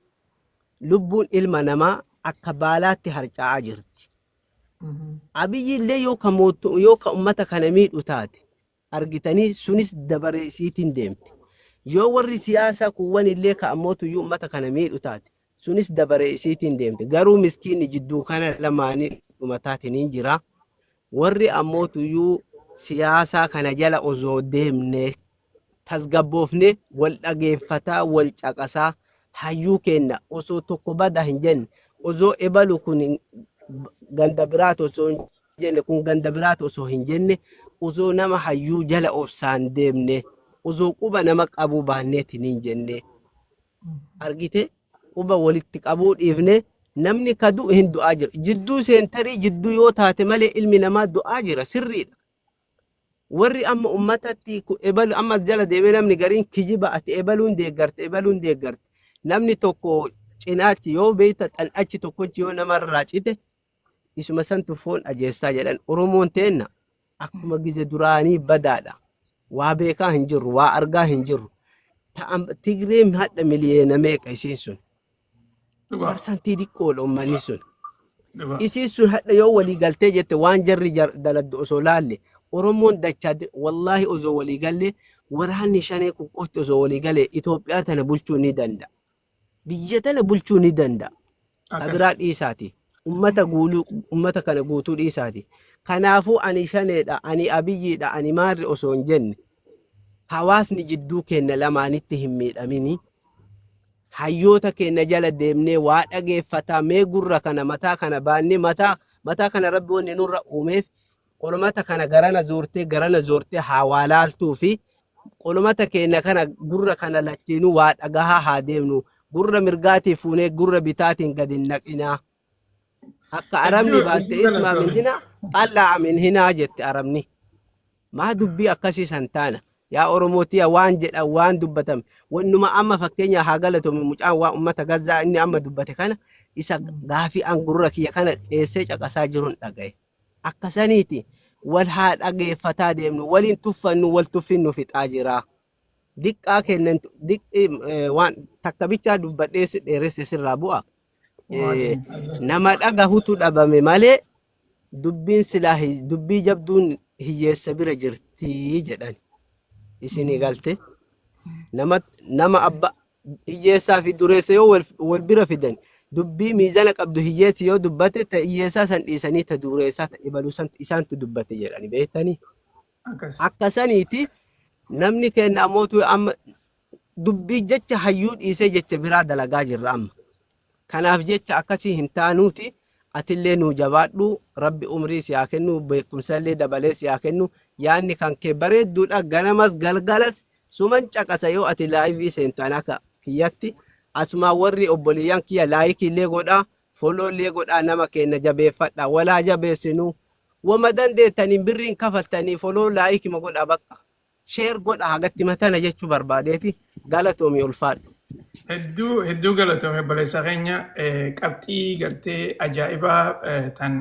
lubbuun ilma namaa akka baalaatti harca'aa jirti. Abiyyi illee yoo ka ummata kana miidhu taate argitanii sunis dabareesiitiin deemti. Yoo warri siyaasaa kuwwan illee ka ammootuyyuu ummata kana miidhu taate sunis dabareesiitiin deemti. Garuu miskiinni jidduu kana lamaanii dhumataatiin jira. Warri ammootuyyuu siyaasaa kana jala osoo deemne tasgabboofne wal dhageeffataa wal caqasaa hayyuu kenna osoo tokko bada hin jenne osoo ebalu kun ganda biraat osoo hin jenne kun ganda biraat osoo hin jenne osoo nama hayyuu jala obsaan deemne osoo quba nama qabuu baanneetiin hin jenne argite quba walitti qabuu dhiifne namni kadu hin du'aa jira. Jidduu seentarii jidduu yoo taate malee ilmi namaa du'aa jira sirriidha. Warri amma ummatatti ebalu amma jala deemee namni gariin kijiba ati ebaluun deeggarte namni tokko cinaachi yoo beeyta xan'achi tokkochi yoo namarraa cite isuma santu foon ajeessaa jedhan. Oromoon teenna akkuma gize duraanii badaadha. Waa beekaa hin jirru waa argaa hin jirru. Tigreen hadha miliyeena meeqa isiin sun? Parsantii xiqqoodha uummanni sun. Isiin sun hadha yoo walii galtee jette waan jarri daladdu osoo laalle Oromoon dachaa wallaahi osoo walii galle waraanni shanee kun qofti osoo walii galee Itoophiyaa tana bulchuu ni danda'a. biyya tana bulchuu ni danda'a. Abiraa dhiisaati. Ummata kana guutuu dhiisaati. Kanaafuu ani shaneedha, ani abiyyiidha, ani maarri osoo hin jenne hawaasni jidduu keenya lamaanitti hin miidhamini. Hayyoota keenya jala deemnee waa dhageeffataa mee gurra kana mataa kana baannee mataa kana rabbi wanni nurra uumeef qolomata kana garana zoortee haa waa laaltuu fi qolomata keenya kana gurra kana lachiinuu waa dhagahaa haa deemnu. Gurra mirgaatiif fuunee gurra bitaatiin gadi naqinaa. Akka Arabni baatte ismaa min hina xallaa min hinaa jette Arabni. Maa dubbii akkasii san taana. Yaa Oromootiya waan jedhan waan dubbatame. Wannuma amma fakkeenya haa galatoome mucaan waa ummata Gazzaa inni amma dubbate kana isa gaafii an gurra kiyya kana dheessee caqasaa jiruun dhagaye. Akkasaniiti wal haa dhageeffataa deemnu waliin tuffannu wal tuffinnu fixaa jira. Diqqaa kennan waan takka bichaa dubbadhee dheeresse sirraa bu'a. Nama dhagahutu dhabame malee dubbiin silaa dubbii jabduun hiyyeessa bira jirti jedhan. Isinii galte nama abba hiyyeessaa fi dureessa yoo wal bira fidan dubbii miizana qabdu hiyyeessi yoo dubbate ta hiyyeessaa san dhiisanii ta dureessaa ta ibaluu san isaantu dubbate jedhani beektanii. Akkasaniiti namni keenya ammootu amma dubbii jecha hayyuu dhiisee jecha biraa dalagaa jirra amma. Kanaaf jecha akkasii hin taanuuti atillee nuu jabaadhu rabbi umrii si haa kennu beekumsallee dabalee si haa kennu yaanni kan kee bareedduudha ganamas galgalas suman caqasa yoo ati laayivii seentaan akka kiyyatti asuma warri obboleeyyan kiyya laayikillee godhaa folloollee godhaa nama keenya jabeeffadha walaa jabeessinu wama dandeettaniin birriin kafaltanii folloo laayikima godhaa bakka sheer godhaa hagatti matana jechuu barbaadeeti galatoomi ulfaadhu. Hedduu galatoome obboleessa keenya qabxii gartee ajaa'ibaa tan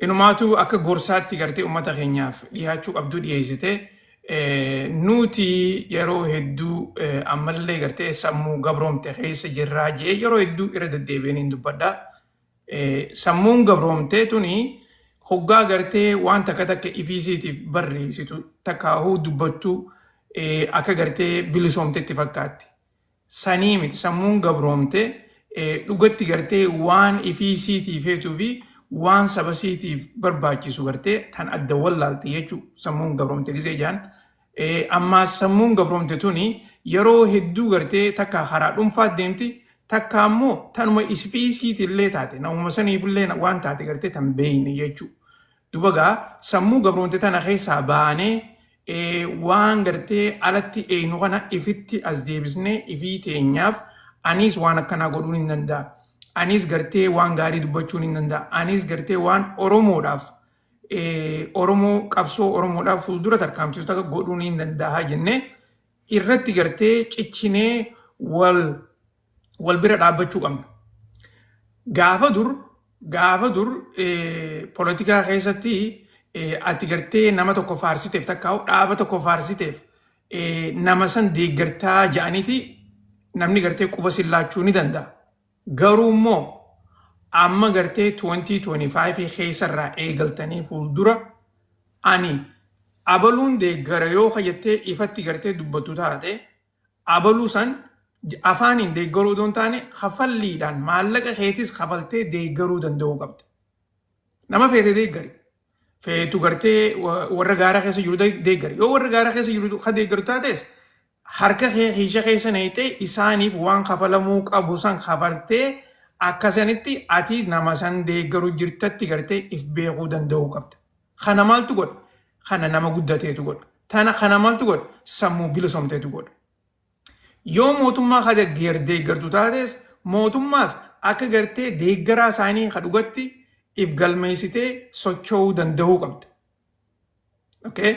inumaatu akka gorsaatti gartee uummata keenyaaf dhiyaachuu qabdu dhiyeessite nuti yeroo hedduu ammallee gartee sammuu gabroomte keessa jirraa jee yeroo hedduu irra deddeebiin dubbadha. Sammuun gabroomtee tuni hoggaa gartee waan takka ifiisiitiif barreessitu takkaahuu dubbattu akka gartee bilisoomtetti fakkaatti. Sanii miti sammuun gabroomte dhugatti gartee waan ifiisiitiif heetuu fi waan sabasiitiif barbaachisu gartee tan adda wallaalti jechuudha sammuun gabroomte gisee jaan. Ammaas sammuun gabroomte tuni yeroo hedduu gartee takka karaa dhuunfaa deemti takka ammoo tanuma ifiisiitillee taate namuma saniifillee waan taate gartee tan beeyne jechuudha. Dubagaa sammuu gabroomte tana keessaa baanee waan gartee alatti eenyu kana ifitti as deebisnee ifii teenyaaf anis waan akkanaa godhuun hin danda'a. Anis gartee waan gaarii dubbachuun hin danda'a. Anis gartee waan Oromoodhaaf Oromoo qabsoo Oromoodhaaf fuuldura tarkaanfatu takka godhuun hin danda'a jennee irratti gartee ciccinee wal bira dhaabbachuu qabna. Gaafa dur poolitikaa keessatti ati gartee nama tokko faarsiteef takkaa'u dhaaba tokko faarsiteef nama san deeggartaa ja'aniiti namni gartee quba sillaachuu ni danda'a. Garuu immoo amma gartee 2025 keessarraa eegaltanii fuuldura ani abaluun deeggara yoo kayyattee ifatti gartee dubbatu taate abaluu san afaaniin deeggaruu don taane kafalliidhaan maallaqa keetis kafaltee deeggaruu danda'uu qabda. Nama feete deeggari. Feetu gartee warra gaaraa keessa jiru deeggari. Yoo warra gaaraa keessa jiru ka deeggaru taates harka hiisha keessa neeyitee isaaniif waan kafalamuu qabu san kafaltee akkasanitti ati nama san deeggaru jirtatti gartee if beekuu danda'uu qabda. Kana maaltu godha? Kana nama guddateetu godha. Kana maaltu godha? Sammuu bilisoomteetu godha. Yoo mootummaa ka deeggartu taates mootummaas akka gartee deeggaraa isaanii ka dhugatti if galmeessitee socho'uu danda'uu qabda. Okay?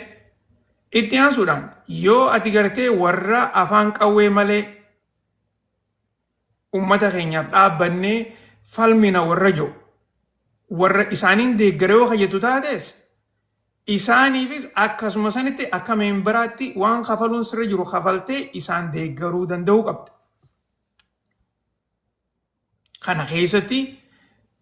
Itti aansuudhaan yoo ati gartee warra afaan qawwee malee ummata keenyaaf dhaabbannee falmina warra jiru warra isaaniin deeggara yoo kayyatu taates isaaniifis akkasuma sanitti akka meembaraatti waan kafaluun sirra jiru kafaltee isaan deeggaruu danda'uu qabda. Kana keessatti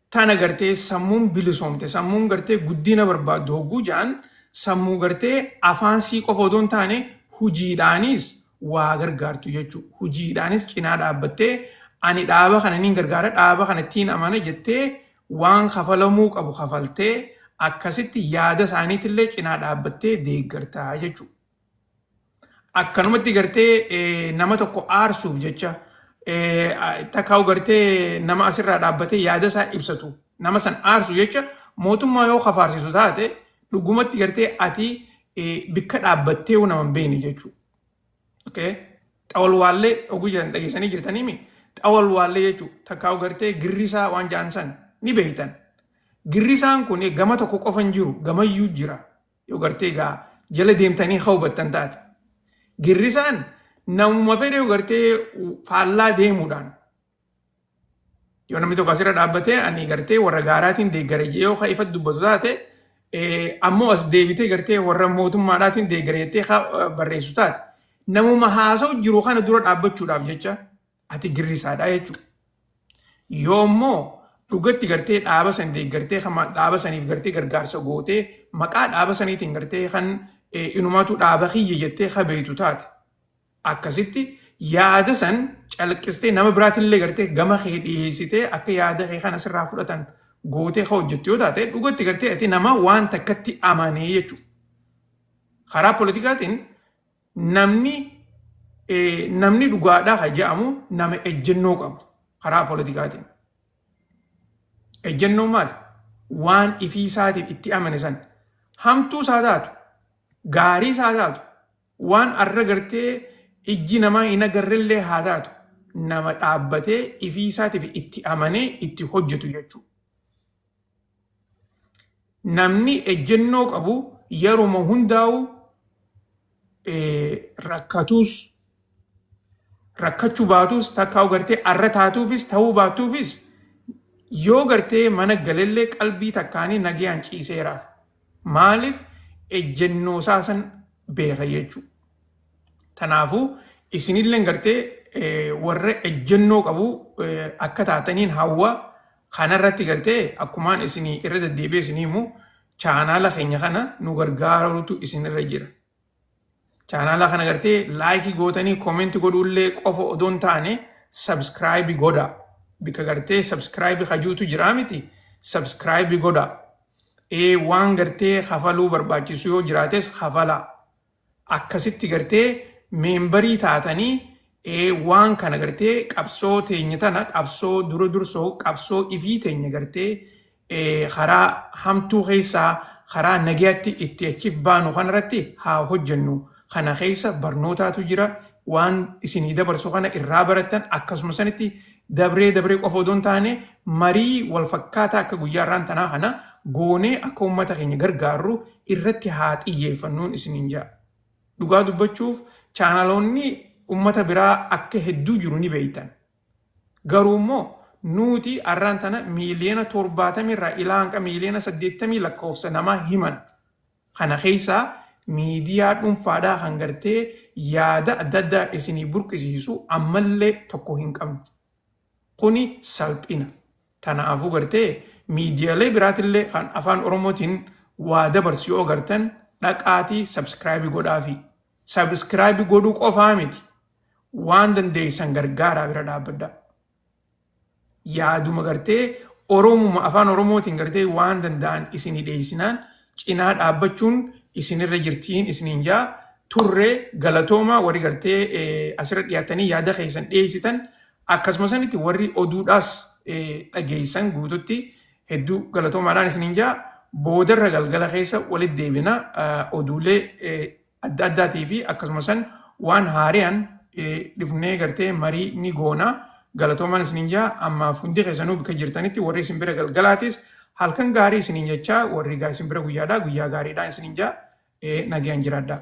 tana gartee sammuun bilisoomte sammuun gartee guddina barbaaddu hogguu ja'an sammuu gartee afaan sii qofa odoo hin taane hujiidhaanis waa gargaartu jechuudha. Hujiidhaanis cinaa dhaabbattee ani dhaaba kana niin gargaara dhaaba kanattiin amana jettee waan kafalamuu qabu kafaltee akkasitti yaada isaaniitillee cinaa dhaabbattee deeggartaa jechuudha. Akkanumatti gartee nama tokko aarsuuf jecha takkaa'u gartee nama asirraa dhaabbatee yaada isaa ibsatu nama san aarsu jecha mootummaa yoo kafaarsisu taate dhugumatti gartee ati bikka dhaabbattee nama hin beekne jechuudha. Xawal waallee oguu jiran dhageessanii jirtaniimi xawal waallee jechuudha. Takkaa'u gartee girrisaa waan ja'an san ni beektan. Girrisaan kun gama tokko qofa hin jiru gamayyuu jira yoo gartee gaa jala deemtanii hubattan taate. Girrisaan namuma fedhe gartee faallaa deemuudhaan yoo namni tokko asirra dhaabbatee ani gartee warra gaaraatiin deeggare yoo ifatti dubbatu taate ammoo as deebitee gartee warra mootummaadhaatiin deeggare jettee barreessu taate namuma haasa'u jiru kana dura dhaabbachuudhaaf jecha ati girrisaadha jechuudha. Yoo immoo dhugatti gartee dhaaba san deeggartee dhaaba saniif gartee gargaarsa gootee maqaa dhaaba saniitiin gartee kan inumaatu dhaaba kiyya jettee kabeetu taate akkasitti yaada san calaqqistee nama biraatillee gartee gama kee dhiyeessitee akka yaada kee kana sirraa fudhatan gootee hojjettu yoo taate dhugatti gartee ati nama waan takkatti amanee jechuudha. Karaa politikaatiin namni dhugaadhaa kan jedhamu nama ejjennoo qabu karaa politikaatiin. Ejjennoo maali? Waan ifii isaatiif itti amane san hamtuu isaa taatu gaarii isaa taatu waan arra gartee ijji namaa hin agarrellee haa taatu nama dhaabbatee ifii isaatiif itti amanee itti hojjetu jechuudha. Namni ejjennoo qabu yeruma hundaa'u rakkachuu baatus takkaa'u gartee arra taatuufis ta'uu baatuufis yoo gartee mana galellee qalbii takkaanii nagayaan ciiseeraaf maaliif ejjennoo isaa san beeka jechuudha. Kanaafuu isinillee gartee warra ejjennoo qabu akka taataniin hawwa kanarratti gartee akkumaan isinii irra deddeebi'ee isinii immoo chaanaala keenya kana nu gargaarutu isinirra jira. Chaanaala kana gartee laayikii gootanii koomenti godhuullee qofa odoon taane sabskraayibii godhaa. Bika gartee sabskraayibii hajuutu jira miti sabskraayibii godhaa. Waan gartee kafaluu barbaachisu yoo jiraates kafalaa. Akkasitti gartee meembarii taatanii waan kana gartee qabsoo teenya tana qabsoo dura dursoo qabsoo ifii teenya gartee karaa hamtuu keessaa karaa nagayaatti itti achiif baanu kanarratti haa hojjennu. Kana keessa barnootaatu jira waan isinii dabarsu kana irraa barattan akkasuma sanitti dabree qofa odoon taane marii wal fakkaataa akka guyyaarraan tanaa kana goonee akka uummata keenya gargaarru irratti haa xiyyeeffannuun isiniin jaa. Dhugaa dubbachuuf chaanaloonni uummata biraa akka hedduu jiru ni beektan. Garuu immoo nuti arraan tana miiliyoona 70 irraa ilaa hanqa miiliyoona 80 lakkoofsa namaa himan. Kana keessaa miidiyaa dhuunfaadhaa kan gartee yaada adda addaa isinii burqisiisu ammallee tokko hin qabnu. Kuni salphina. Kanaafuu gartee miidiyaalee biraatillee kan afaan Oromootiin waa dabarsu yoo agartan dhaqaatii sabskraayibii godhaafi. Sabskraayibii godhuu qofaa miti. Waan dandeessan gargaaraa bira dhaabbadhaa. Yaaduma gartee Oromuma afaan Oromootiin gartee waan danda'an isinii dhiyeessinaan cinaa dhaabbachuun isinirra jirtiin isiniin jaa turree galatoomaa warri gartee asirra dhiyaatanii yaada keessan dhiyeessitan akkasuma sanitti warri oduudhaas dhageessan guututti hedduu galatoomaadhaan isiniin jaa boodarra galgala keessa walitti deebina oduulee adda addaatii fi akkasuma san waan haariyaan dhufnee gartee marii ni goona galatoomaan isiniin jaa ammaaf hundi keessanuu bakka jirtanitti warri isin bira galgalaatis halkan gaarii isiniin jechaa warri isin bira guyyaadhaa guyyaa gaariidhaan isiniin jaa nagayaan jiraadhaa.